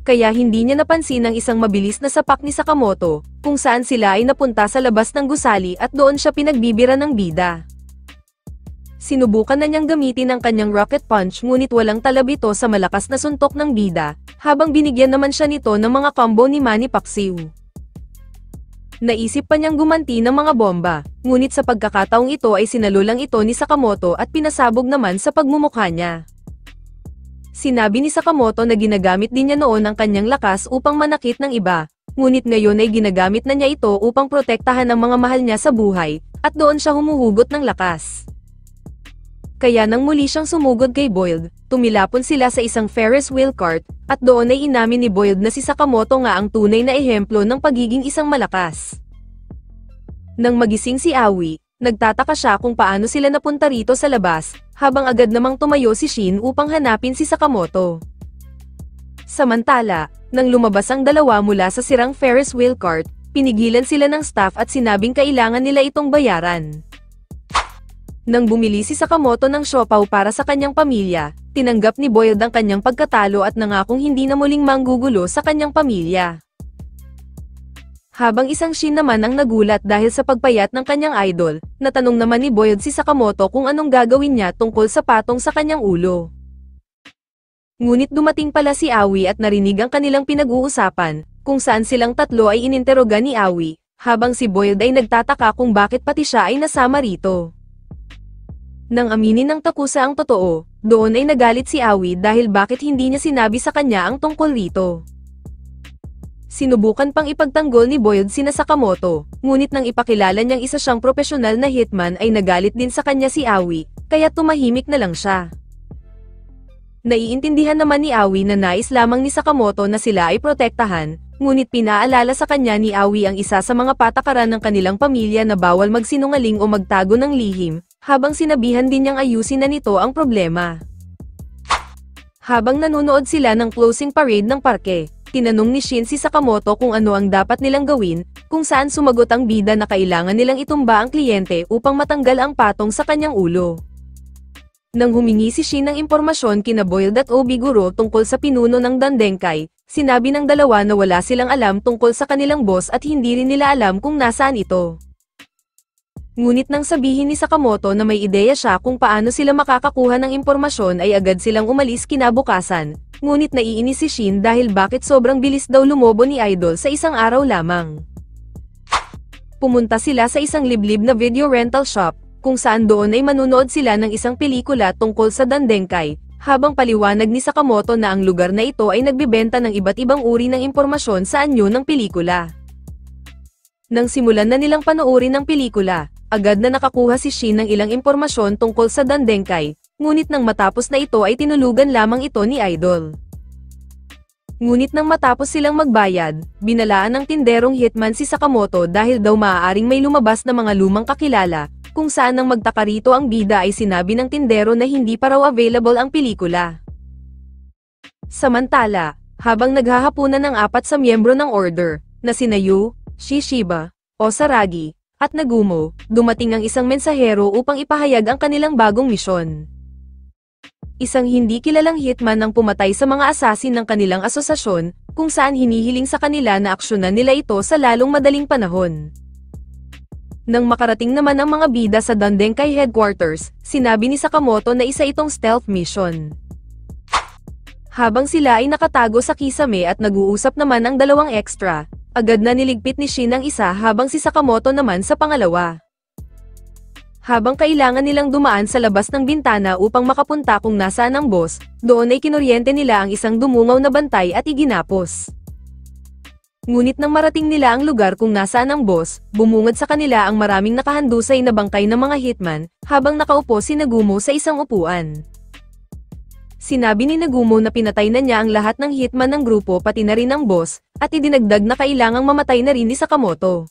Kaya hindi niya napansin ang isang mabilis na sapak ni Sakamoto, kung saan sila ay napunta sa labas ng gusali at doon siya pinagbibira ng bida. Sinubukan na niyang gamitin ang kanyang rocket punch ngunit walang talab ito sa malakas na suntok ng bida, habang binigyan naman siya nito ng mga combo ni Manny Pacquiao. Naisip pa niyang gumanti ng mga bomba, ngunit sa pagkakataong ito ay sinalulang ito ni Sakamoto at pinasabog naman sa pagmumukha niya. Sinabi ni Sakamoto na ginagamit din niya noon ang kanyang lakas upang manakit ng iba, ngunit ngayon ay ginagamit na niya ito upang protektahan ang mga mahal niya sa buhay, at doon siya humuhugot ng lakas. Kaya nang muli siyang sumugod kay Boyd, tumilapon sila sa isang Ferris wheel cart, at doon ay inamin ni Boyd na si Sakamoto nga ang tunay na ehemplo ng pagiging isang malakas. Nang magising si Aoi, nagtataka siya kung paano sila napunta rito sa labas, habang agad namang tumayo si Shin upang hanapin si Sakamoto. Samantala, nang lumabas ang dalawa mula sa sirang Ferris wheel cart, pinigilan sila ng staff at sinabing kailangan nila itong bayaran. Nang bumili si Sakamoto ng siopaw para sa kanyang pamilya, tinanggap ni Boyd ang kanyang pagkatalo at nangakong hindi na muling manggugulo sa kanyang pamilya. Habang isang Shin naman ang nagulat dahil sa pagpayat ng kanyang idol, natanong naman ni Boyd si Sakamoto kung anong gagawin niya tungkol sa patong sa kanyang ulo. Ngunit dumating pala si Aoi at narinig ang kanilang pinag-uusapan, kung saan silang tatlo ay ininteroga ni Aoi, habang si Boyd ay nagtataka kung bakit pati siya ay nasama rito. Nang aminin ng Takusa ang totoo, doon ay nagalit si Aoi dahil bakit hindi niya sinabi sa kanya ang tungkol rito. Sinubukan pang ipagtanggol ni Boyd sina Sakamoto, ngunit nang ipakilala niyang isa siyang propesyonal na hitman ay nagalit din sa kanya si Aoi, kaya tumahimik na lang siya. Naiintindihan naman ni Aoi na nais lamang ni Sakamoto na sila ay protektahan, ngunit pinaalala sa kanya ni Aoi ang isa sa mga patakaran ng kanilang pamilya na bawal magsinungaling o magtago ng lihim, habang sinabihan din niyang ayusin na nito ang problema. Habang nanonood sila ng closing parade ng parke, tinanong ni Shin si Sakamoto kung ano ang dapat nilang gawin, kung saan sumagot ang bida na kailangan nilang itumba ang kliyente upang matanggal ang patong sa kanyang ulo. Nang humingi si Shin ng impormasyon kina Boyd at Obiguro tungkol sa pinuno ng Dandenkai, sinabi ng dalawa na wala silang alam tungkol sa kanilang boss at hindi rin nila alam kung nasaan ito. Ngunit nang sabihin ni Sakamoto na may ideya siya kung paano sila makakakuha ng impormasyon ay agad silang umalis kinabukasan, ngunit naiinis si Shin dahil bakit sobrang bilis daw lumobo ni Idol sa isang araw lamang. Pumunta sila sa isang liblib na video rental shop, kung saan doon ay manunood sila ng isang pelikula tungkol sa Dandenkai, habang paliwanag ni Sakamoto na ang lugar na ito ay nagbebenta ng iba't ibang uri ng impormasyon sa anyo ng pelikula. Nang simulan na nilang panoorin ng pelikula, agad na nakakuha si Shin ng ilang impormasyon tungkol sa Dandenkai, ngunit nang matapos na ito ay tinulugan lamang ito ni Idol. Ngunit nang matapos silang magbayad, binalaan ng tinderong hitman si Sakamoto dahil daw maaaring may lumabas na mga lumang kakilala, kung saan nang magtaka rito ang bida ay sinabi ng tindero na hindi pa raw available ang pelikula. Samantala, habang naghahapunan ng apat sa miyembro ng order, na sina Yu, Shishiba, Osaragi, at Nagumo, dumating ang isang mensahero upang ipahayag ang kanilang bagong misyon. Isang hindi kilalang hitman ang pumatay sa mga asasin ng kanilang asosasyon, kung saan hinihiling sa kanila na aksyonan nila ito sa lalong madaling panahon. Nang makarating naman ang mga bida sa Dandenkai headquarters, sinabi ni Sakamoto na isa itong stealth mission. Habang sila ay nakatago sa kisame at nag-uusap naman ang dalawang extra, agad na niligpit ni Shin ang isa habang si Sakamoto naman sa pangalawa. Habang kailangan nilang dumaan sa labas ng bintana upang makapunta kung nasaan ang boss, doon ay kinuryente nila ang isang dumungaw na bantay at iginapos. Ngunit nang marating nila ang lugar kung nasaan ang boss, bumungad sa kanila ang maraming nakahandusay na bangkay ng mga hitman, habang nakaupo si Nagumo sa isang upuan. Sinabi ni Nagumo na pinatay na niya ang lahat ng hitman ng grupo pati na rin ang boss, at idinagdag na kailangang mamatay na rin ni Sakamoto.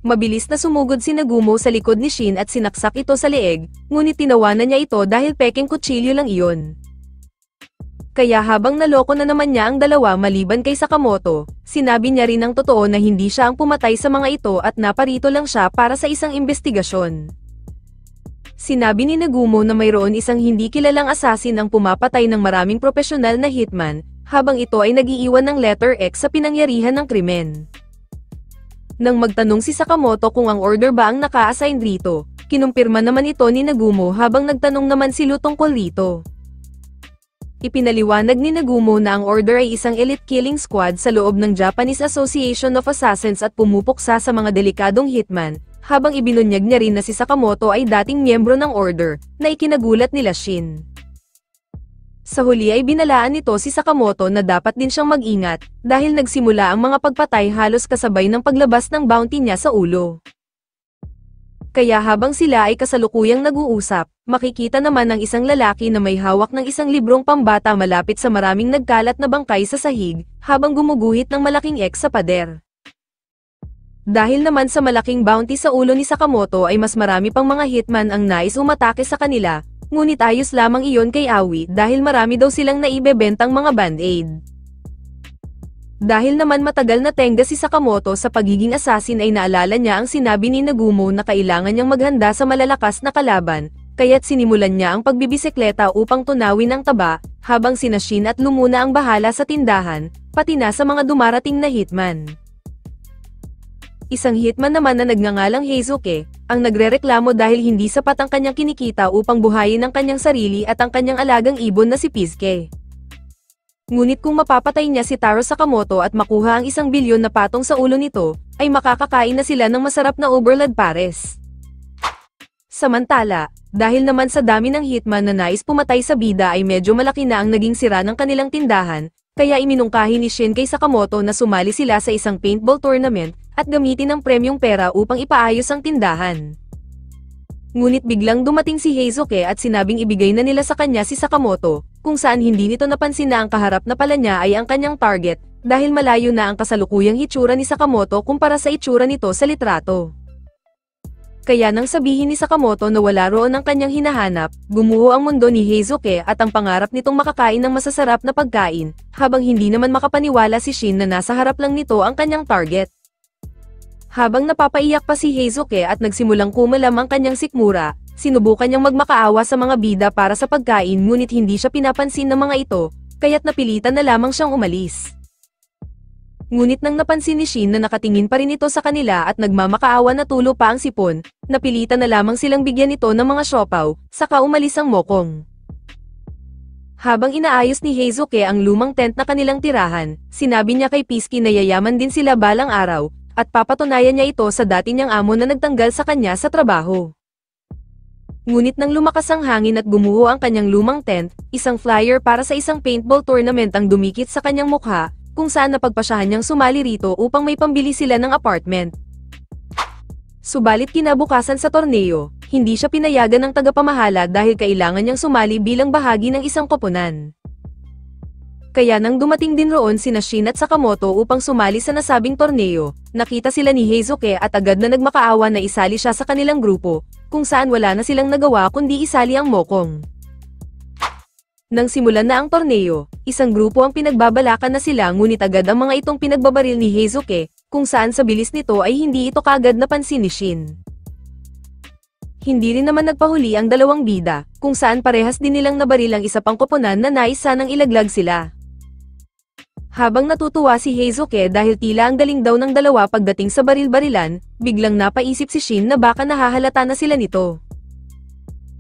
Mabilis na sumugod si Nagumo sa likod ni Shin at sinaksak ito sa leeg, ngunit tinawanan niya ito dahil pekeng kutsilyo lang iyon. Kaya habang naloko na naman niya ang dalawa maliban kay Sakamoto, sinabi niya rin ang totoo na hindi siya ang pumatay sa mga ito at naparito lang siya para sa isang investigasyon. Sinabi ni Nagumo na mayroon isang hindi kilalang assassin ang pumapatay ng maraming propesyonal na hitman, habang ito ay nag-iiwan ng letter X sa pinangyarihan ng krimen. Nang magtanong si Sakamoto kung ang order ba ang naka-assign rito, kinumpirma naman ito ni Nagumo habang nagtanong naman si Lu tungkol rito. Ipinaliwanag ni Nagumo na ang order ay isang elite killing squad sa loob ng Japanese Association of Assassins at pumupuksa sa mga delikadong hitman, habang ibinunyag niya rin na si Sakamoto ay dating miyembro ng order, na ikinagulat nila Shin. Sa huli ay binalaan nito si Sakamoto na dapat din siyang mag-ingat, dahil nagsimula ang mga pagpatay halos kasabay ng paglabas ng bounty niya sa ulo. Kaya habang sila ay kasalukuyang nag-uusap, makikita naman ng isang lalaki na may hawak ng isang librong pambata malapit sa maraming nagkalat na bangkay sa sahig, habang gumuguhit ng malaking X sa pader. Dahil naman sa malaking bounty sa ulo ni Sakamoto ay mas marami pang mga hitman ang nais umatake sa kanila, ngunit ayos lamang iyon kay Aoi dahil marami daw silang naibebentang mga band-aid. Dahil naman matagal na tengga si Sakamoto sa pagiging assassin ay naalala niya ang sinabi ni Nagumo na kailangan niyang maghanda sa malalakas na kalaban, kaya't sinimulan niya ang pagbibisikleta upang tunawin ang taba, habang sina Shin at Lumuna ang bahala sa tindahan, pati na sa mga dumarating na hitman. Isang hitman naman na nagngangalang Heizuke, ang nagrereklamo dahil hindi sapat ang kanyang kinikita upang buhayin ang kanyang sarili at ang kanyang alagang ibon na si Pisuke. Ngunit kung mapapatay niya si Taro Sakamoto at makuha ang 1 bilyon na patong sa ulo nito, ay makakakain na sila ng masarap na overload pares. Samantala, dahil naman sa dami ng hitman na nais pumatay sa bida ay medyo malaki na ang naging sira ng kanilang tindahan, kaya iminungkahi ni Shin kay Sakamoto na sumali sila sa isang paintball tournament, at gamitin ang premyong pera upang ipaayos ang tindahan. Ngunit biglang dumating si Heizuke at sinabing ibigay na nila sa kanya si Sakamoto, kung saan hindi nito napansin na ang kaharap na pala niya ay ang kanyang target, dahil malayo na ang kasalukuyang hitsura ni Sakamoto kumpara sa itsura nito sa litrato. Kaya nang sabihin ni Sakamoto na wala roon ang kanyang hinahanap, gumuho ang mundo ni Heizuke at ang pangarap nitong makakain ng masasarap na pagkain, habang hindi naman makapaniwala si Shin na nasa harap lang nito ang kanyang target. Habang napapaiyak pa si Heizuke at nagsimulang kumalam ang kanyang sikmura, sinubukan niyang magmakaawa sa mga bida para sa pagkain ngunit hindi siya pinapansin ng mga ito, kaya't napilitan na lamang siyang umalis. Ngunit nang napansin ni Shin na nakatingin pa rin ito sa kanila at nagmamakaawa na tulo pa ang sipon, napilitan na lamang silang bigyan ito ng mga siopaw, saka umalis ang mokong. Habang inaayos ni Heizuke ang lumang tent na kanilang tirahan, sinabi niya kay Pisuke na yayaman din sila balang araw, at papatunayan niya ito sa dati niyang amo na nagtanggal sa kanya sa trabaho. Ngunit nang lumakas ang hangin at gumuho ang kanyang lumang tent, isang flyer para sa isang paintball tournament ang dumikit sa kanyang mukha, kung saan napagpasyahan niyang sumali rito upang may pambili sila ng apartment. Subalit kinabukasan sa torneo, hindi siya pinayagan ng tagapamahala dahil kailangan niyang sumali bilang bahagi ng isang koponan. Kaya nang dumating din roon sina Shin at Sakamoto upang sumali sa nasabing torneo, nakita sila ni Heizuke at agad na nagmakaawa na isali siya sa kanilang grupo, kung saan wala na silang nagawa kundi isali ang mokong. Nang simulan na ang torneo, isang grupo ang pinagbabalakan na sila ngunit agad ang mga itong pinagbabaril ni Heizuke, kung saan sa bilis nito ay hindi ito kaagad napansin ni Shin. Hindi rin naman nagpahuli ang dalawang bida, kung saan parehas din nilang nabaril ang isa pang koponan na nais sanang ilaglag sila. Habang natutuwa si Heizuke dahil tila ang galing daw ng dalawa pagdating sa baril-barilan, biglang napaisip si Shin na baka nahahalata na sila nito.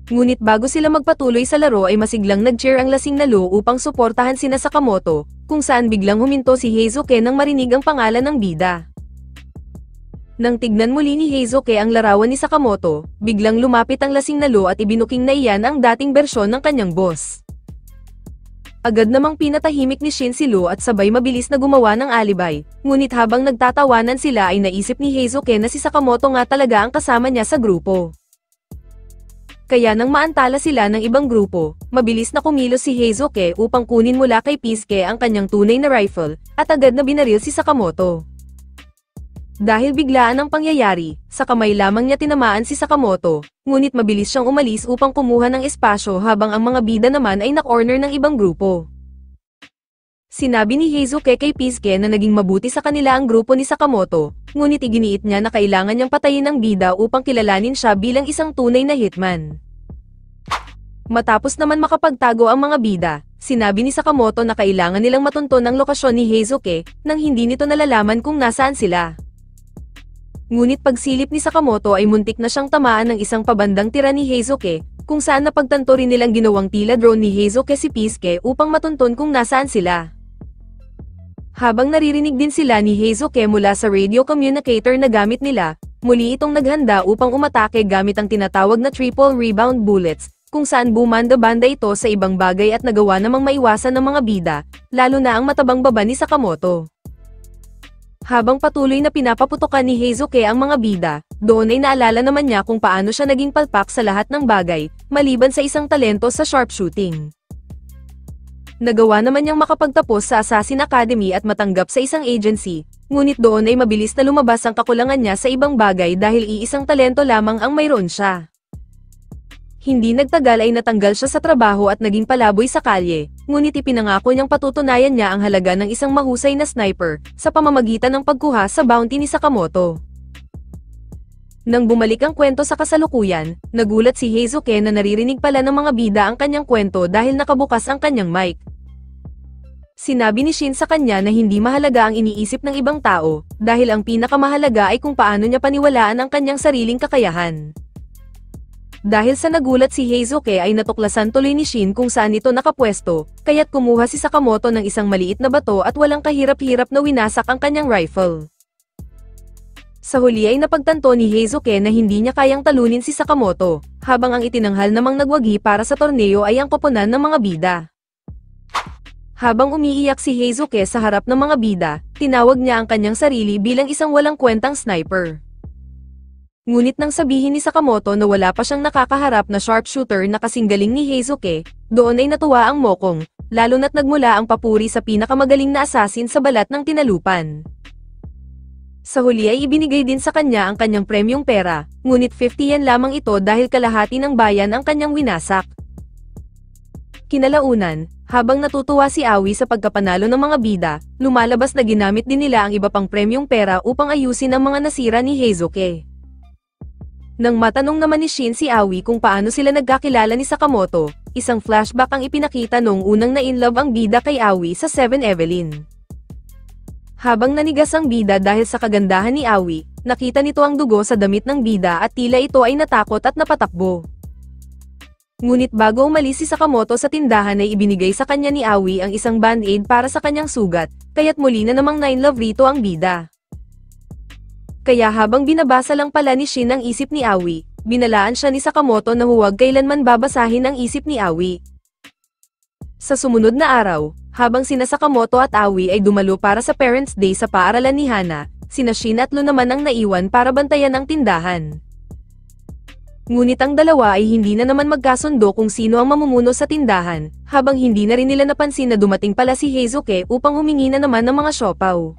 Ngunit bago sila magpatuloy sa laro ay masiglang nag-cheer ang lasing na Lu upang suportahan sina Sakamoto, kung saan biglang huminto si Heizuke nang marinig ang pangalan ng bida. Nang tignan muli ni Heizuke ang larawan ni Sakamoto, biglang lumapit ang lasing na Lu at ibinuking na iyan ang dating bersyon ng kanyang boss. Agad namang pinatahimik ni Shin si Lu at sabay mabilis na gumawa ng alibay, ngunit habang nagtatawanan sila ay naisip ni Heizuke na si Sakamoto nga talaga ang kasama niya sa grupo. Kaya nang maantala sila ng ibang grupo, mabilis na kumilos si Heizuke upang kunin mula kay Pisuke ang kanyang tunay na rifle, at agad na binaril si Sakamoto. Dahil biglaan ang pangyayari, sa kamay lamang niya tinamaan si Sakamoto, ngunit mabilis siyang umalis upang kumuha ng espasyo habang ang mga bida naman ay na-corner ng ibang grupo. Sinabi ni Heizuke kay Pisuke na naging mabuti sa kanila ang grupo ni Sakamoto, ngunit iginiit niya na kailangan niyang patayin ang bida upang kilalanin siya bilang isang tunay na hitman. Matapos naman makapagtago ang mga bida, sinabi ni Sakamoto na kailangan nilang matunton ang lokasyon ni Heizuke, nang hindi nito nalalaman kung nasaan sila. Ngunit pagsilip ni Sakamoto ay muntik na siyang tamaan ng isang pabandang tira ni Heizuke, kung saan napagtanto rin nilang ginawang tila drone ni Heizuke si Pisuke upang matunton kung nasaan sila. Habang naririnig din sila ni Heizuke mula sa radio communicator na gamit nila, muli itong naghanda upang umatake gamit ang tinatawag na triple rebound bullets, kung saan bumanda-banda ito sa ibang bagay at nagawa namang maiwasan ng mga bida, lalo na ang matabang baba ni Sakamoto. Habang patuloy na pinapaputukan ni Heizuke ang mga bida, doon ay naalala naman niya kung paano siya naging palpak sa lahat ng bagay, maliban sa isang talento sa sharpshooting. Nagawa naman niyang makapagtapos sa Assassin Academy at matanggap sa isang agency, ngunit doon ay mabilis na lumabas ang kakulangan niya sa ibang bagay dahil iisang talento lamang ang mayroon siya. Hindi nagtagal ay natanggal siya sa trabaho at naging palaboy sa kalye, ngunit ipinangako niyang patutunayan niya ang halaga ng isang mahusay na sniper, sa pamamagitan ng pagkuha sa bounty ni Sakamoto. Nang bumalik ang kwento sa kasalukuyan, nagulat si Heizuke na naririnig pala ng mga bida ang kanyang kwento dahil nakabukas ang kanyang mic. Sinabi ni Shin sa kanya na hindi mahalaga ang iniisip ng ibang tao, dahil ang pinakamahalaga ay kung paano niya paniwalaan ang kanyang sariling kakayahan. Dahil sa nagulat si Heizuke ay natuklasan tuloy ni Shin kung saan ito nakapwesto, kaya't kumuha si Sakamoto ng isang maliit na bato at walang kahirap-hirap na winasak ang kanyang rifle. Sa huli ay napagtanto ni Heizuke na hindi niya kayang talunin si Sakamoto, habang ang itinanghal namang nagwagi para sa torneo ay ang koponan ng mga bida. Habang umiiyak si Heizuke sa harap ng mga bida, tinawag niya ang kanyang sarili bilang isang walang kwentang sniper. Ngunit nang sabihin ni Sakamoto na wala pa siyang nakakaharap na sharpshooter na kasing galing ni Heizuke, doon ay natuwa ang Mokong, lalo na't nagmula ang papuri sa pinakamagaling na assassin sa balat ng tinalupan. Sa huli ay ibinigay din sa kanya ang kanyang premyong pera, ngunit 50 yen lamang ito dahil kalahati ng bayan ang kanyang winasak. Kinalaunan, habang natutuwa si Aoi sa pagkapanalo ng mga bida, lumalabas na ginamit din nila ang iba pang premyong pera upang ayusin ang mga nasira ni Heizuke. Nang matanong naman ni Shin si Aoi kung paano sila nagkakilala ni Sakamoto, isang flashback ang ipinakita noong unang na-inlove ang bida kay Aoi sa 7 Evelyn. Habang nanigas ang bida dahil sa kagandahan ni Aoi, nakita nito ang dugo sa damit ng bida at tila ito ay natakot at napatakbo. Ngunit bago umalis si Sakamoto sa tindahan ay ibinigay sa kanya ni Aoi ang isang band-aid para sa kanyang sugat, kaya't muli na namang na-inlove rito ang bida. Kaya habang binabasa lang pala ni Shin ang isip ni Aoi, binalaan siya ni Sakamoto na huwag kailanman babasahin ang isip ni Aoi. Sa sumunod na araw, habang sina Sakamoto at Aoi ay dumalo para sa Parents' Day sa paaralan ni Hana, sina Shin at Lu naman ang naiwan para bantayan ang tindahan. Ngunit ang dalawa ay hindi na naman magkasundo kung sino ang mamumuno sa tindahan, habang hindi na rin nila napansin na dumating pala si Heizuke upang humingi na naman ng mga siopaw.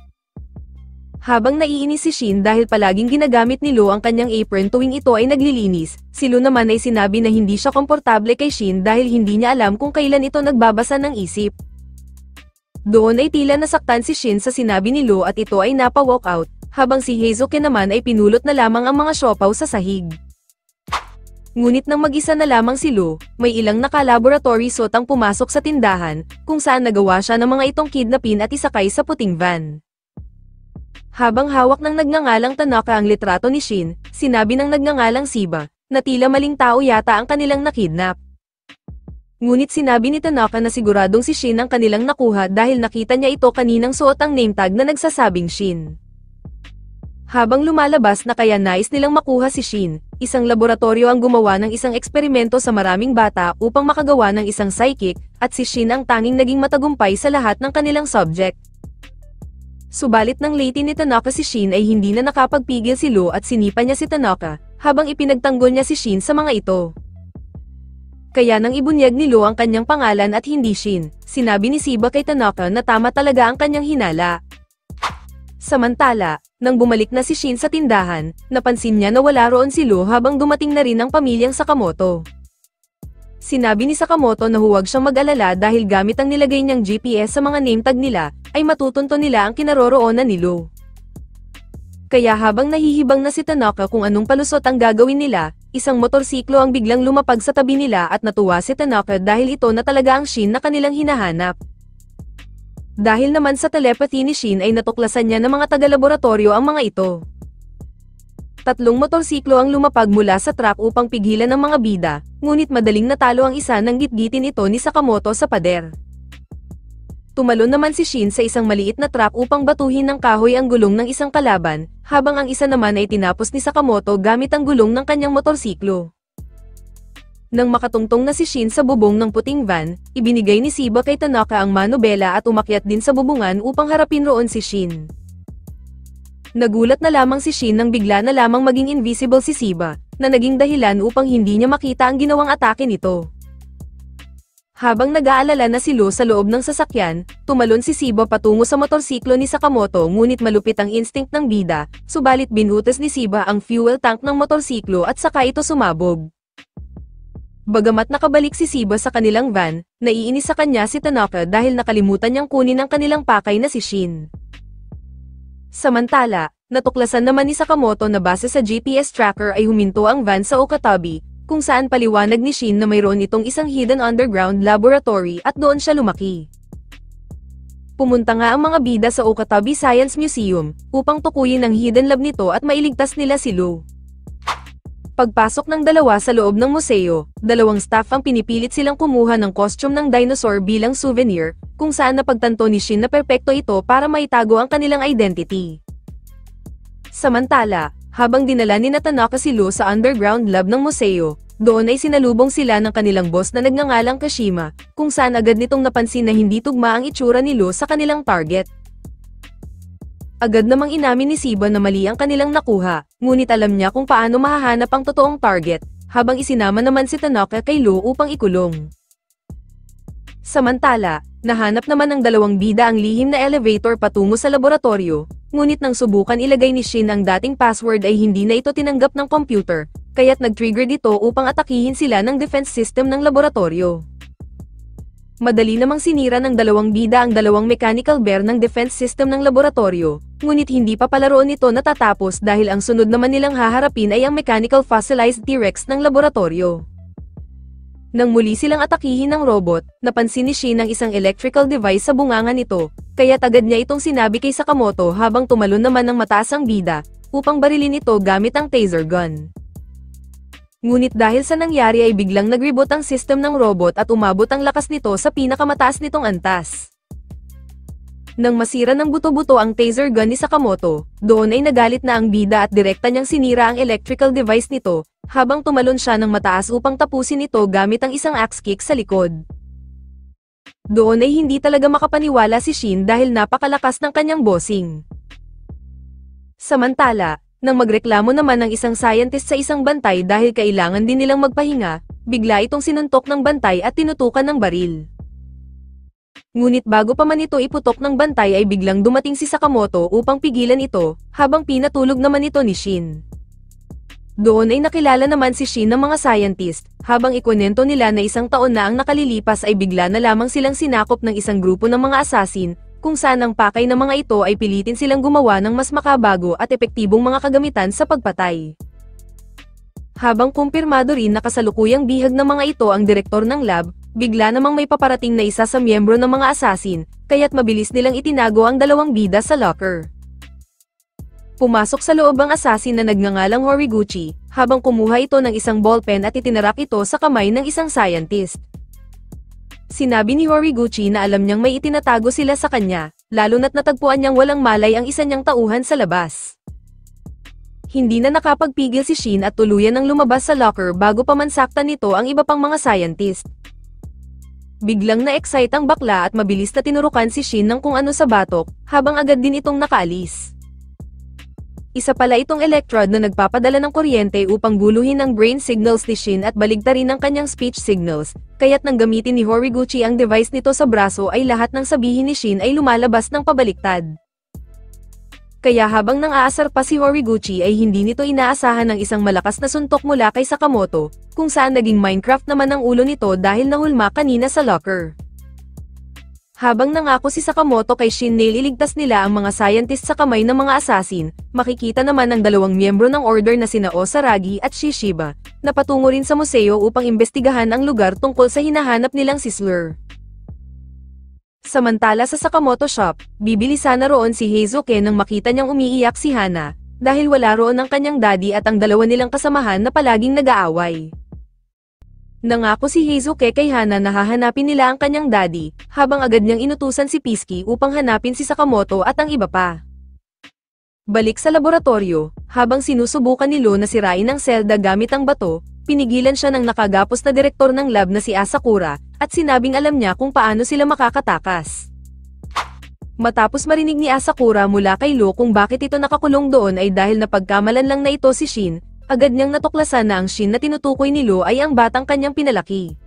Habang naiinis si Shin dahil palaging ginagamit ni Lu ang kanyang apron tuwing ito ay naglilinis, si Lu naman ay sinabi na hindi siya komportable kay Shin dahil hindi niya alam kung kailan ito nagbabasa ng isip. Doon ay tila nasaktan si Shin sa sinabi ni Lu at ito ay napa-walk out, habang si Heizuke naman ay pinulot na lamang ang mga siopaw sa sahig. Ngunit nang mag-isa na lamang si Lu, may ilang naka-laboratory suit ang pumasok sa tindahan, kung saan nagawa siya ng mga itong kidnapin at isakay sa puting van. Habang hawak ng nagngangalang Tanaka ang litrato ni Shin, sinabi ng nagngangalang Shiba, na tila maling tao yata ang kanilang nakidnap. Ngunit sinabi ni Tanaka na siguradong si Shin ang kanilang nakuha dahil nakita niya ito kaninang suot ang name tag na nagsasabing Shin. Habang lumalabas na kaya nais nilang makuha si Shin, isang laboratorio ang gumawa ng isang eksperimento sa maraming bata upang makagawa ng isang psychic, at si Shin ang tanging naging matagumpay sa lahat ng kanilang subject. Subalit nang late ni Tanaka si Shin ay hindi na nakapagpigil si Lu at sinipa niya si Tanaka, habang ipinagtanggol niya si Shin sa mga ito. Kaya nang ibunyag ni Lu ang kanyang pangalan at hindi Shin, sinabi ni Shiba kay Tanaka na tama talaga ang kanyang hinala. Samantala, nang bumalik na si Shin sa tindahan, napansin niya na wala roon si Lu habang dumating na rin ang pamilyang Sakamoto. Sinabi ni Sakamoto na huwag siyang mag-alala dahil gamit ang nilagay niyang GPS sa mga name tag nila, ay matutunto nila ang kinaroroonan ni Lu. Kaya habang nahihibang na si Tanaka kung anong palusot ang gagawin nila, isang motorsiklo ang biglang lumapag sa tabi nila at natuwa si Tanaka dahil ito na talaga ang Shin na kanilang hinahanap. Dahil naman sa telepathy ni Shin ay natuklasan niya ng mga taga-laboratorio ang mga ito. 3 motorsiklo ang lumapag mula sa truck upang pigilan ng mga bida, ngunit madaling natalo ang isa nang gitgitin ito ni Sakamoto sa pader. Tumalon naman si Shin sa isang maliit na truck upang batuhin ng kahoy ang gulong ng isang kalaban, habang ang isa naman ay tinapos ni Sakamoto gamit ang gulong ng kanyang motorsiklo. Nang makatungtong na si Shin sa bubong ng puting van, ibinigay ni Shiba kay Tanaka ang manobela at umakyat din sa bubungan upang harapin roon si Shin. Nagulat na lamang si Shin nang bigla na lamang maging invisible si Shiba, na naging dahilan upang hindi niya makita ang ginawang atake nito. Habang nag-aalala na si Lo sa loob ng sasakyan, tumalon si Shiba patungo sa motorsiklo ni Sakamoto ngunit malupit ang instinct ng bida, subalit binutas ni Shiba ang fuel tank ng motorsiklo at saka ito sumabog. Bagamat nakabalik si Shiba sa kanilang van, naiinis sa kanya si Tanaka dahil nakalimutan niyang kunin ang kanilang pakay na si Shin. Samantala, natuklasan naman ni Sakamoto na base sa GPS tracker ay huminto ang van sa Okatabi, kung saan paliwanag ni Shin na mayroon itong isang hidden underground laboratory at doon siya lumaki. Pumunta nga ang mga bida sa Okatabi Science Museum, upang tukuyin ang hidden lab nito at mailigtas nila si Lo. Pagpasok ng dalawa sa loob ng museo, dalawang staff ang pinipilit silang kumuha ng costume ng dinosaur bilang souvenir, kung saan napagtanto ni Shin na perpekto ito para maitago ang kanilang identity. Samantala, habang dinala ni Tanaka si Lo sa underground lab ng museo, doon ay sinalubong sila ng kanilang boss na nagngangalang Kashima, kung saan agad nitong napansin na hindi tugma ang itsura ni Lo sa kanilang target. Agad namang inamin ni Shiba na mali ang kanilang nakuha, ngunit alam niya kung paano mahahanap ang totoong target, habang isinama naman si Tanaka kay Lo upang ikulong. Samantala, nahanap naman ng dalawang bida ang lihim na elevator patungo sa laboratorio, ngunit nang subukan ilagay ni Shin ang dating password ay hindi na ito tinanggap ng computer, kaya't nag-trigger dito upang atakihin sila ng defense system ng laboratorio. Madali namang sinira ng dalawang bida ang dalawang mechanical bear ng defense system ng laboratorio, ngunit hindi pa palaroon ito natatapos dahil ang sunod naman nilang haharapin ay ang mechanical fossilized T-Rex ng laboratorio. Nang muli silang atakihin ng robot, napansin ni Shin ang isang electrical device sa bungangan nito, kaya agad niya itong sinabi kay Sakamoto habang tumalon naman ng mataas ang bida, upang barilin ito gamit ang taser gun. Ngunit dahil sa nangyari ay biglang nag-reboot ang system ng robot at umabot ang lakas nito sa pinakamataas nitong antas. Nang masira ng buto-buto ang taser gun ni Sakamoto, doon ay nagalit na ang bida at direkta niyang sinira ang electrical device nito, habang tumalon siya ng mataas upang tapusin ito gamit ang isang axe kick sa likod. Doon ay hindi talaga makapaniwala si Shin dahil napakalakas ng kanyang bossing. Samantala, nang magreklamo naman ng isang scientist sa isang bantay dahil kailangan din nilang magpahinga, bigla itong sinuntok ng bantay at tinutukan ng baril. Ngunit bago pa man ito iputok ng bantay ay biglang dumating si Sakamoto upang pigilan ito, habang pinatulog naman ito ni Shin. Doon ay nakilala naman si Shin ng mga scientist, habang ikwento nila na isang taon na ang nakalilipas ay bigla na lamang silang sinakop ng isang grupo ng mga assassin, kung saan ang pakay ng mga ito ay pilitin silang gumawa ng mas makabago at epektibong mga kagamitan sa pagpatay. Habang kumpirmado rin na kasalukuyang bihag ng mga ito ang direktor ng lab, bigla namang may paparating na isa sa miyembro ng mga assassin, kaya't mabilis nilang itinago ang dalawang bida sa locker. Pumasok sa loob ang assassin na nagngangalang Horiguchi, habang kumuha ito ng isang ballpen at itinarak ito sa kamay ng isang scientist. Sinabi ni Horiguchi na alam niyang may itinatago sila sa kanya, lalo na't natagpuan niyang walang malay ang isa niyang tauhan sa labas. Hindi na nakapagpigil si Shin at tuluyan ng lumabas sa locker bago pa man saktan nito ang iba pang mga scientist. Biglang na-excite ang bakla at mabilis na tinurukan si Shin ng kung ano sa batok, habang agad din itong nakaalis. Isa pala itong electrode na nagpapadala ng kuryente upang guluhin ang brain signals ni Shin at baligtarin ang kanyang speech signals, kaya't nang gamitin ni Horiguchi ang device nito sa braso ay lahat ng sabihin ni Shin ay lumalabas ng pabaliktad. Kaya habang nang-aasar pa si Horiguchi ay hindi nito inaasahan ng isang malakas na suntok mula kay Sakamoto, kung saan naging Minecraft naman ang ulo nito dahil nahulma kanina sa locker. Habang nangako si Sakamoto kay Shin na ililigtas nila ang mga scientist sa kamay ng mga assassin, makikita naman ang dalawang miyembro ng order na sina Osaragi at Shishiba, na patungo rin sa museo upang imbestigahan ang lugar tungkol sa hinahanap nilang si Slur. Samantala sa Sakamoto shop, bibili sana roon si Heizuke nang makita niyang umiiyak si Hana, dahil wala roon ang kanyang daddy at ang dalawa nilang kasamahan na palaging nag-aaway. Nangako si Heizuke kay Hana na hahanapin nila ang kanyang daddy, habang agad niyang inutusan si Pisky upang hanapin si Sakamoto at ang iba pa. Balik sa laboratorio, habang sinusubukan ni Lo na sirain ang selda gamit ang bato, pinigilan siya ng nakagapos na direktor ng lab na si Asakura, at sinabing alam niya kung paano sila makakatakas. Matapos marinig ni Asakura mula kay Lo kung bakit ito nakakulong doon ay dahil napagkamalan lang na ito si Shin, agad niyang natuklasan na ang Shin na tinutukoy ni Lo ay ang batang kanyang pinalaki.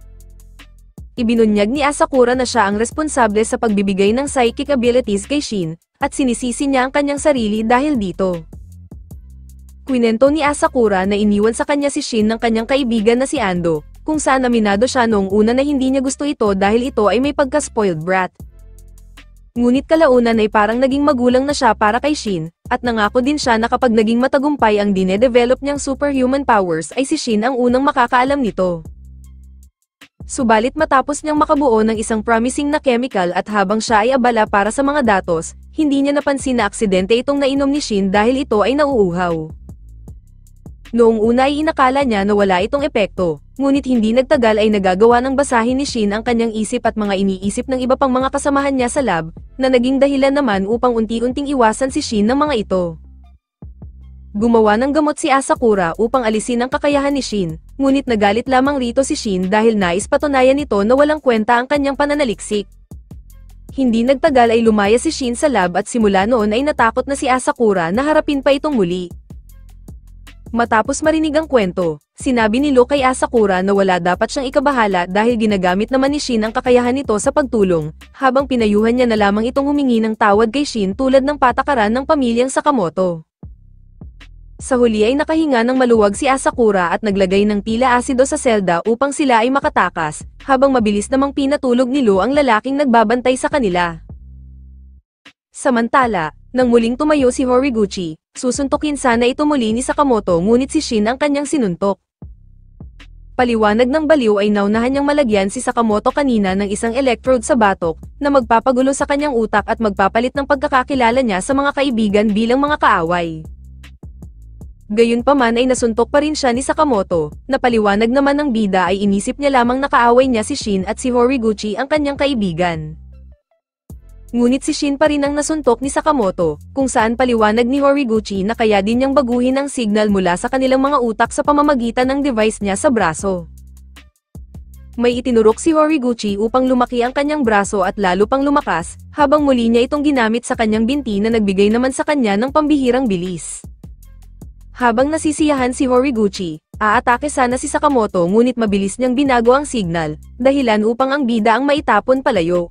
Ibinunyag ni Asakura na siya ang responsable sa pagbibigay ng psychic abilities kay Shin, at sinisisi niya ang kanyang sarili dahil dito. Kwinento ni Asakura na iniwan sa kanya si Shin ng kanyang kaibigan na si Ando, kung saan aminado siya noong una na hindi niya gusto ito dahil ito ay may pagka-spoiled brat. Ngunit kalaunan ay parang naging magulang na siya para kay Shin, at nangako din siya na kapag naging matagumpay ang dine-develop niyang superhuman powers ay si Shin ang unang makakaalam nito. Subalit matapos niyang makabuo ng isang promising na chemical at habang siya ay abala para sa mga datos, hindi niya napansin na aksidente itong nainom ni Shin dahil ito ay nauuhaw. Noong una ay inakala niya na wala itong epekto, ngunit hindi nagtagal ay nagagawa ng basahin ni Shin ang kanyang isip at mga iniisip ng iba pang mga kasamahan niya sa lab, na naging dahilan naman upang unti-unting iwasan si Shin ng mga ito. Gumawa ng gamot si Asakura upang alisin ang kakayahan ni Shin, ngunit nagalit lamang rito si Shin dahil nais patunayan nito na walang kwenta ang kanyang pananaliksik. Hindi nagtagal ay lumaya si Shin sa lab at simula noon ay natakot na si Asakura na harapin pa itong muli. Matapos marinig ang kwento, sinabi ni Lo kay Asakura na wala dapat siyang ikabahala dahil ginagamit naman ni Shin ang kakayahan nito sa pagtulong, habang pinayuhan niya na lamang itong humingi ng tawad kay Shin tulad ng patakaran ng pamilyang Sakamoto. Sa huli ay nakahinga ng maluwag si Asakura at naglagay ng tila asido sa selda upang sila ay makatakas, habang mabilis namang pinatulog ni Lo ang lalaking nagbabantay sa kanila. Samantala, nang muling tumayo si Horiguchi, susuntukin sana ito muli ni Sakamoto ngunit si Shin ang kanyang sinuntok. Paliwanag ng baliw ay naunahan niyang malagyan si Sakamoto kanina ng isang electrode sa batok, na magpapagulo sa kanyang utak at magpapalit ng pagkakakilala niya sa mga kaibigan bilang mga kaaway. Gayunpaman ay nasuntok pa rin siya ni Sakamoto, na paliwanag naman ng bida ay inisip niya lamang nakaaway niya si Shin at si Horiguchi ang kanyang kaibigan. Ngunit si Shin pa rin ang nasuntok ni Sakamoto, kung saan paliwanag ni Horiguchi na kaya din niyang baguhin ang signal mula sa kanilang mga utak sa pamamagitan ng device niya sa braso. May itinurok si Horiguchi upang lumaki ang kanyang braso at lalo pang lumakas, habang muli niya itong ginamit sa kanyang binti na nagbigay naman sa kanya ng pambihirang bilis. Habang nasisiyahan si Horiguchi, aatake sana si Sakamoto ngunit mabilis niyang binago ang signal, dahilan upang ang bida ang maitapon palayo.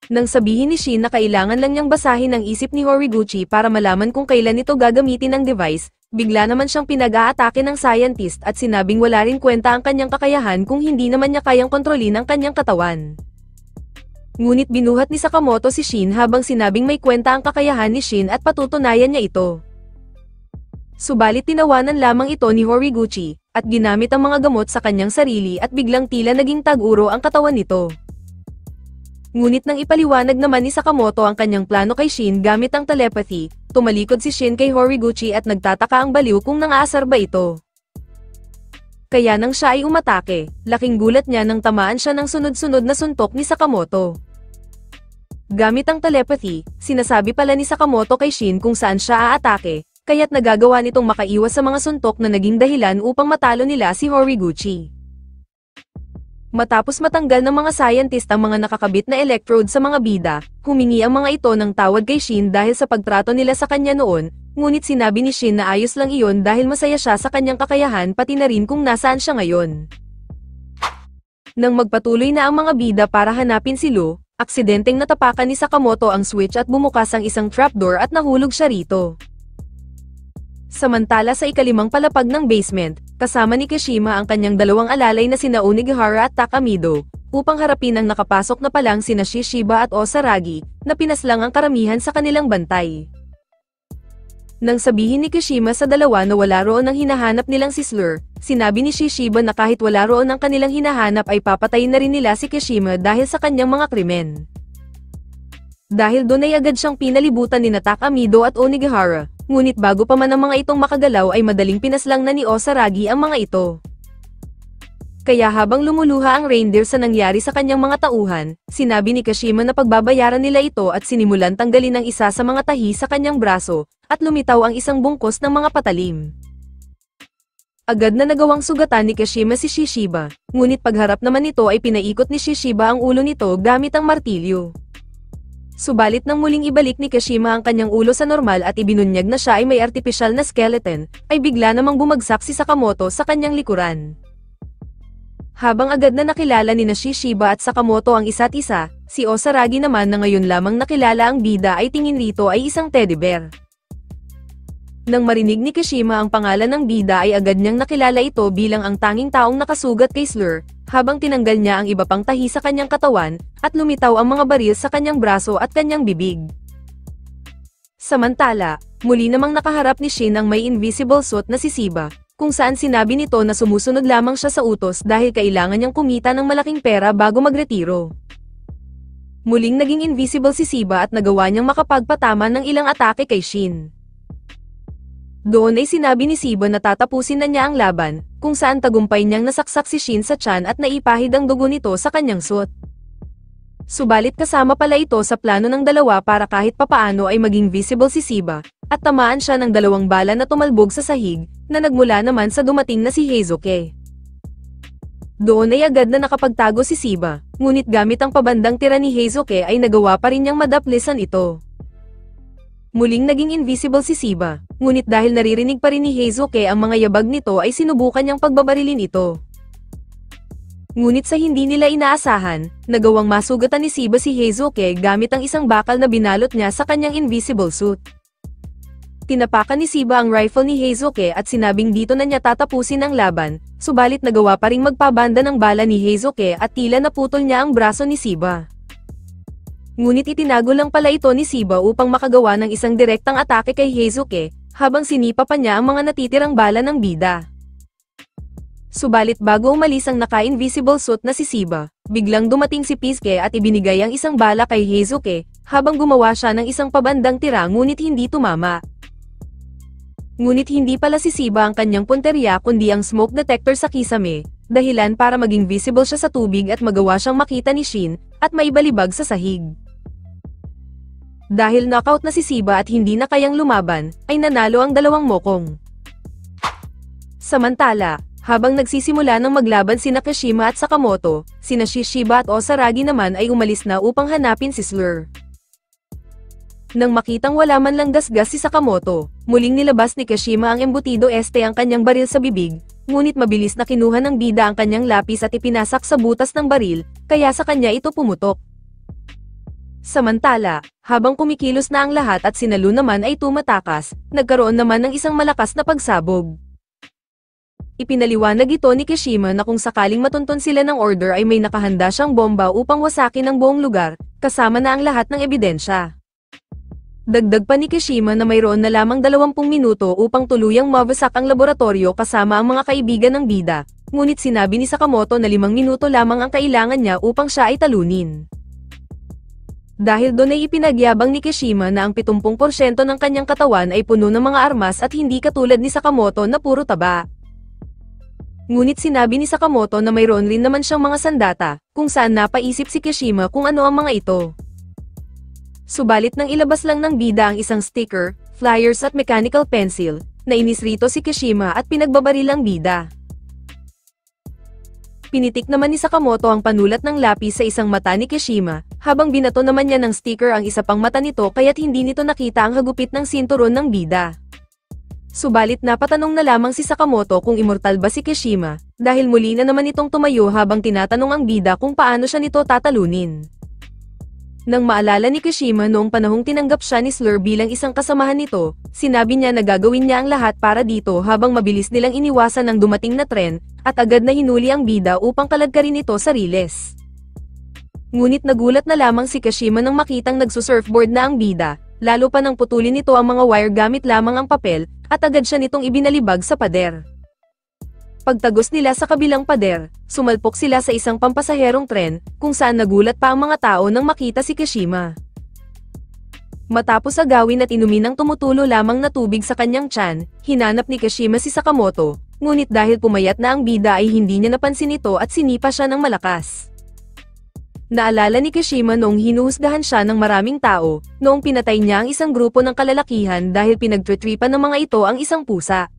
Nang sabihin ni Shin na kailangan lang niyang basahin ang isip ni Horiguchi para malaman kung kailan ito gagamitin ang device, bigla naman siyang pinag-aatake ng scientist at sinabing wala rin kwenta ang kanyang kakayahan kung hindi naman niya kayang kontrolin ang kanyang katawan. Ngunit binuhat ni Sakamoto si Shin habang sinabing may kwenta ang kakayahan ni Shin at patutunayan niya ito. Subalit tinawanan lamang ito ni Horiguchi, at ginamit ang mga gamot sa kanyang sarili at biglang tila naging tag-uro ang katawan nito. Ngunit nang ipaliwanag naman ni Sakamoto ang kanyang plano kay Shin gamit ang telepathy, tumalikod si Shin kay Horiguchi at nagtataka ang baliw kung nangaasar ba ito. Kaya nang siya ay umatake, laking gulat niya nang tamaan siya ng sunod-sunod na suntok ni Sakamoto. Gamit ang telepathy, sinasabi pala ni Sakamoto kay Shin kung saan siya aatake, kaya't nagagawa nitong makaiwas sa mga suntok na naging dahilan upang matalo nila si Horiguchi. Matapos matanggal ng mga scientist ang mga nakakabit na electrode sa mga bida, humingi ang mga ito ng tawad kay Shin dahil sa pagtrato nila sa kanya noon, ngunit sinabi ni Shin na ayos lang iyon dahil masaya siya sa kanyang kakayahan pati na rin kung nasaan siya ngayon. Nang magpatuloy na ang mga bida para hanapin si Lo, aksidenteng natapakan ni Sakamoto ang switch at bumukas ang isang trapdoor at nahulog siya rito. Samantala sa ikalimang palapag ng basement, kasama ni Kishima ang kanyang dalawang alalay na sina Onigahara at Takamido, upang harapin ang nakapasok na palang sina Shishiba at Osaragi, na pinaslang ang karamihan sa kanilang bantay. Nang sabihin ni Kishima sa dalawa na wala roon ang hinahanap nilang si Slur, sinabi ni Shishiba na kahit wala roon ang kanilang hinahanap ay papatayin na rin nila si Kishima dahil sa kanyang mga krimen. Dahil doon ay agad siyang pinalibutan ni Takamido at Onigahara, ngunit bago pa man ang mga itong makagalaw ay madaling pinaslang na ni Osaragi ang mga ito. Kaya habang lumuluha ang reindeer sa nangyari sa kanyang mga tauhan, sinabi ni Kashima na pagbabayaran nila ito at sinimulan tanggalin ang isa sa mga tahi sa kanyang braso, at lumitaw ang isang bungkos ng mga patalim. Agad na nagawang sugatan ni Kashima si Shishiba, ngunit pagharap naman nito ay pinaikot ni Shishiba ang ulo nito gamit ang martilyo. Subalit nang muling ibalik ni Kashima ang kanyang ulo sa normal at ibinunyag na siya ay may artipisyal na skeleton, ay bigla namang bumagsak si Sakamoto sa kanyang likuran. Habang agad na nakilala ni Shishiba at Sakamoto ang isa't isa, si Osaragi naman na ngayon lamang nakilala ang bida ay tingin rito ay isang teddy bear. Nang marinig ni Kashima ang pangalan ng bida ay agad niyang nakilala ito bilang ang tanging taong nakasugat kay Slur, habang tinanggal niya ang iba pang tahi sa kanyang katawan, at lumitaw ang mga baril sa kanyang braso at kanyang bibig. Samantala, muli namang nakaharap ni Shin ang may invisible suit na si Shiba, kung saan sinabi nito na sumusunod lamang siya sa utos dahil kailangan niyang kumita ng malaking pera bago magretiro. Muling naging invisible si Shiba at nagawa niyang makapagpatama ng ilang atake kay Shin. Doon ay sinabi ni Shiba na tatapusin na niya ang laban, kung saan tagumpay niyang nasaksak si Shin sa tiyan at naipahid ang dugo nito sa kanyang suit. Subalit kasama pala ito sa plano ng dalawa para kahit papaano ay maging visible si Shiba, at tamaan siya ng 2 bala na tumalbog sa sahig, na nagmula naman sa dumating na si Heizuke. Doon ay agad na nakapagtago si Shiba, ngunit gamit ang pabandang tira ni Heizuke ay nagawa pa rin niyang madaplisan ito. Muling naging invisible si Shiba, ngunit dahil naririnig pa rin ni Heizuke ang mga yabag nito ay sinubukan niyang pagbabarilin ito. Ngunit sa hindi nila inaasahan, nagawang masugatan ni Shiba si Heizuke gamit ang isang bakal na binalot niya sa kanyang invisible suit. Tinapakan ni Shiba ang rifle ni Heizuke at sinabing dito na niya tatapusin ang laban, subalit nagawa pa ring magpabanda ng bala ni Heizuke at tila naputol niya ang braso ni Shiba. Ngunit itinago lang pala ito ni Shiba upang makagawa ng isang direktang atake kay Heizuke, habang sinipa pa niya ang mga natitirang bala ng bida. Subalit bago umalis ang naka-invisible suit na si Shiba, biglang dumating si Pisuke at ibinigay ang isang bala kay Heizuke, habang gumawa siya ng isang pabandang tira ngunit hindi tumama. Ngunit hindi pala si Shiba ang kanyang punteriya kundi ang smoke detector sa kisame, dahilan para maging visible siya sa tubig at magawa siyang makita ni Shin, at maibalibag sa sahig. Dahil knockout na si Shiba at hindi na kayang lumaban, ay nanalo ang dalawang mokong. Samantala, habang nagsisimula ng maglaban sina Kashima at Sakamoto, sina Shishiba at Osaragi naman ay umalis na upang hanapin si Slur. Nang makitang wala man lang gasgas si Sakamoto, muling nilabas ni Kashima ang embutido ang kanyang baril sa bibig, ngunit mabilis na kinuha ng bida ang kanyang lapis at ipinasak sa butas ng baril, kaya sa kanya ito pumutok. Samantala, habang kumikilos na ang lahat at sinalo naman ay tumatakas, nagkaroon naman ng isang malakas na pagsabog. Ipinaliwanag ito ni Kashima na kung sakaling matuntun sila ng order ay may nakahanda siyang bomba upang wasakin ang buong lugar, kasama na ang lahat ng ebidensya. Dagdag pa ni Kashima na mayroon na lamang 20 minuto upang tuluyang mawasak ang laboratorio kasama ang mga kaibigan ng bida, ngunit sinabi ni Sakamoto na 5 minuto lamang ang kailangan niya upang siya ay talunin. Dahil doon ay ipinagyabang ni Kashima na ang 70% ng kanyang katawan ay puno ng mga armas at hindi katulad ni Sakamoto na puro taba. Ngunit sinabi ni Sakamoto na mayroon rin naman siyang mga sandata, kung saan napaisip si Kashima kung ano ang mga ito. Subalit nang ilabas lang ng bida ang isang sticker, flyers at mechanical pencil, nainis rito si Kashima at pinagbabaril ang bida. Pinitik naman ni Sakamoto ang panulat ng lapis sa isang mata ni Kashima, habang binato naman niya ng sticker ang isa pang mata nito kaya't hindi nito nakita ang hagupit ng sinturon ng bida. Subalit napatanong na lamang si Sakamoto kung immortal ba si Kashima, dahil muli na naman itong tumayo habang tinatanong ang bida kung paano siya nito tatalunin. Nang maalala ni Kashima noong panahong tinanggap siya ni Slur bilang isang kasamahan nito, sinabi niya na gagawin niya ang lahat para dito habang mabilis nilang iniwasan ang dumating na tren, at agad na hinuli ang bida upang kaladkarin ito sa riles. Ngunit nagulat na lamang si Kashima nang makitang nagsusurfboard na ang bida, lalo pa nang putulin nito ang mga wire gamit lamang ang papel, at agad siya nitong ibinalibag sa pader. Pagtagos nila sa kabilang pader, sumalpok sila sa isang pampasaherong tren, kung saan nagulat pa ang mga tao nang makita si Kashima. Matapos agawin at inumin ng tumutulo lamang na tubig sa kanyang tiyan, hinanap ni Kashima si Sakamoto, ngunit dahil pumayat na ang bida ay hindi niya napansin ito at sinipa siya ng malakas. Naalala ni Kashima noong hinuhusgahan siya ng maraming tao, noong pinatay niya ang isang grupo ng kalalakihan dahil pinagtritripan ng mga ito ang isang pusa.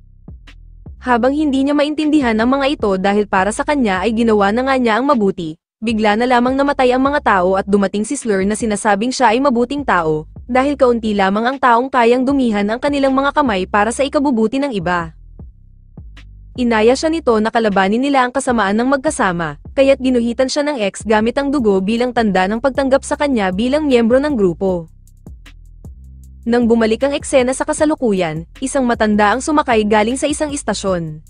Habang hindi niya maintindihan ang mga ito dahil para sa kanya ay ginawa na nga niya ang mabuti, bigla na lamang namatay ang mga tao at dumating si Slur na sinasabing siya ay mabuting tao, dahil kaunti lamang ang taong kayang dumihan ang kanilang mga kamay para sa ikabubuti ng iba. Inaya siya nito na kalabanin nila ang kasamaan ng magkasama, kaya't ginuhitan siya ng X gamit ang dugo bilang tanda ng pagtanggap sa kanya bilang miyembro ng grupo. Nang bumalik ang eksena sa kasalukuyan, isang matanda ang sumakay galing sa isang istasyon.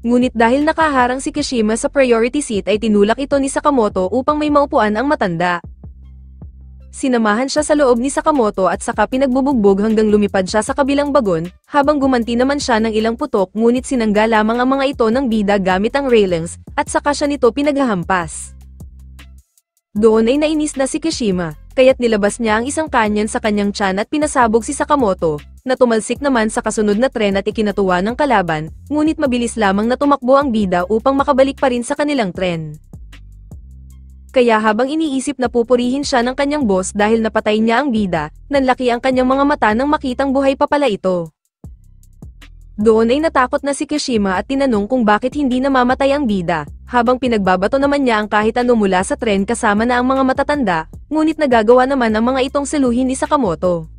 Ngunit dahil nakaharang si Kishima sa priority seat ay tinulak ito ni Sakamoto upang may maupuan ang matanda. Sinamahan siya sa loob ni Sakamoto at saka pinagbubugbog hanggang lumipad siya sa kabilang bagon, habang gumanti naman siya ng ilang putok ngunit sinangga lamang ang mga ito ng bida gamit ang railings, at saka siya nito pinaghahampas. Doon ay nainis na si Kishima, kaya't nilabas niya ang isang kanyan sa kanyang tiyan at pinasabog si Sakamoto, na tumalsik naman sa kasunod na tren at ikinatuwa ng kalaban, ngunit mabilis lamang na tumakbo ang bida upang makabalik pa rin sa kanilang tren. Kaya habang iniisip na pupurihin siya ng kanyang boss dahil napatay niya ang bida, nanlaki ang kanyang mga mata nang makitang buhay pa pala ito. Doon ay natakot na si Kishima at tinanong kung bakit hindi namamatay ang bida, habang pinagbabato naman niya ang kahit ano mula sa tren kasama na ang mga matatanda, ngunit nagagawa naman ang mga itong saluhin ni Sakamoto.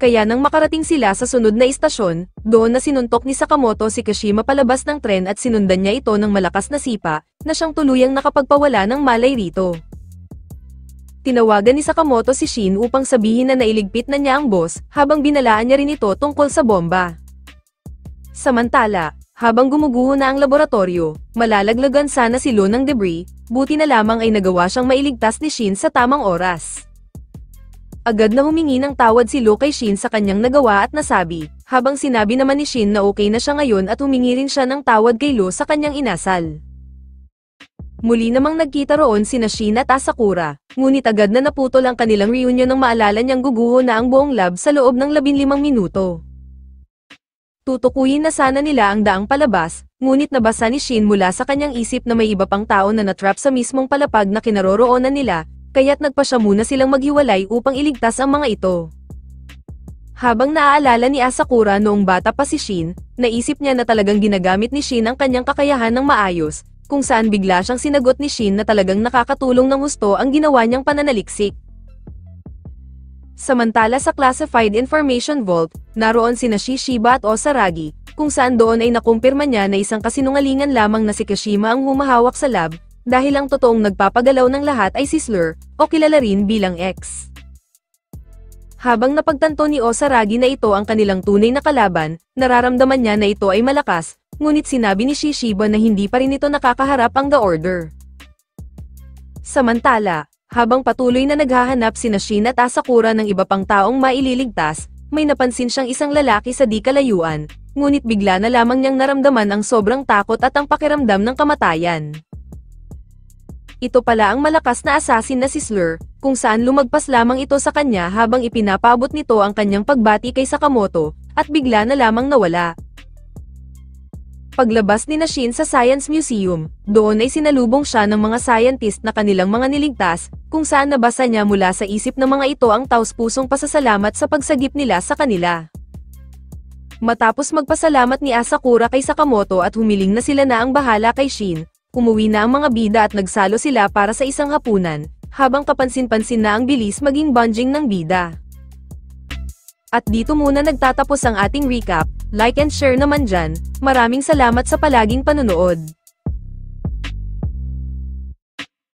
Kaya nang makarating sila sa sunod na istasyon, doon na sinuntok ni Sakamoto si Kishima palabas ng tren at sinundan niya ito ng malakas na sipa, na siyang tuluyang nakapagpawala ng malay rito. Tinawagan ni Sakamoto si Shin upang sabihin na nailigpit na niya ang boss, habang binalaan niya rin ito tungkol sa bomba. Samantala, habang gumuguho na ang laboratorio, malalaglagan sana si Lo ng debris, buti na lamang ay nagawa siyang mailigtas ni Shin sa tamang oras. Agad na humingi ng tawad si Lo kay Shin sa kanyang nagawa at nasabi, habang sinabi naman ni Shin na okay na siya ngayon at humingi rin siya ng tawad kay Lo sa kanyang inasal. Muli namang nagkita roon sina Shin at Asakura, ngunit agad na naputol ang kanilang reunion nang maalala niyang guguho na ang buong lab sa loob ng 15 minuto. Tutukuyin na sana nila ang daang palabas, ngunit nabasa ni Shin mula sa kanyang isip na may iba pang tao na natrap sa mismong palapag na kinaroroonan nila, kaya't nagpa siya muna silang maghiwalay upang iligtas ang mga ito. Habang naaalala ni Asakura noong bata pa si Shin, naisip niya na talagang ginagamit ni Shin ang kanyang kakayahan ng maayos, kung saan bigla siyang sinagot ni Shin na talagang nakakatulong ng husto ang ginawa niyang pananaliksik. Samantala sa Classified Information Vault, naroon sina Shishiba at Osaragi, kung saan doon ay nakumpirma niya na isang kasinungalingan lamang na si Kishima ang humahawak sa lab, dahil ang totoong nagpapagalaw ng lahat ay si Slur, o kilala rin bilang X. Habang napagtanto ni Osaragi na ito ang kanilang tunay na kalaban, nararamdaman niya na ito ay malakas, ngunit sinabi ni Shishiba na hindi pa rin ito nakakaharap ang The Order. Samantala, habang patuloy na naghahanap sina Shin at Asakura ng iba pang taong maililigtas, may napansin siyang isang lalaki sa di kalayuan, ngunit bigla na lamang niyang naramdaman ang sobrang takot at ang pakiramdam ng kamatayan. Ito pala ang malakas na assassin na si Slur, kung saan lumagpas lamang ito sa kanya habang ipinapaabot nito ang kanyang pagbati kay Sakamoto, at bigla na lamang nawala. Paglabas ni Shin sa Science Museum, doon ay sinalubong siya ng mga scientist na kanilang mga niligtas, kung saan nabasa niya mula sa isip ng mga ito ang taus-pusong pasasalamat sa pagsagip nila sa kanila. Matapos magpasalamat ni Asakura kay Sakamoto at humiling na sila na ang bahala kay Shin, umuwi na ang mga bida at nagsalo sila para sa isang hapunan, habang kapansin-pansin na ang bilis maging bonding ng bida. At dito muna nagtatapos ang ating recap. Like and share naman dyan. Maraming salamat sa palaging panonood.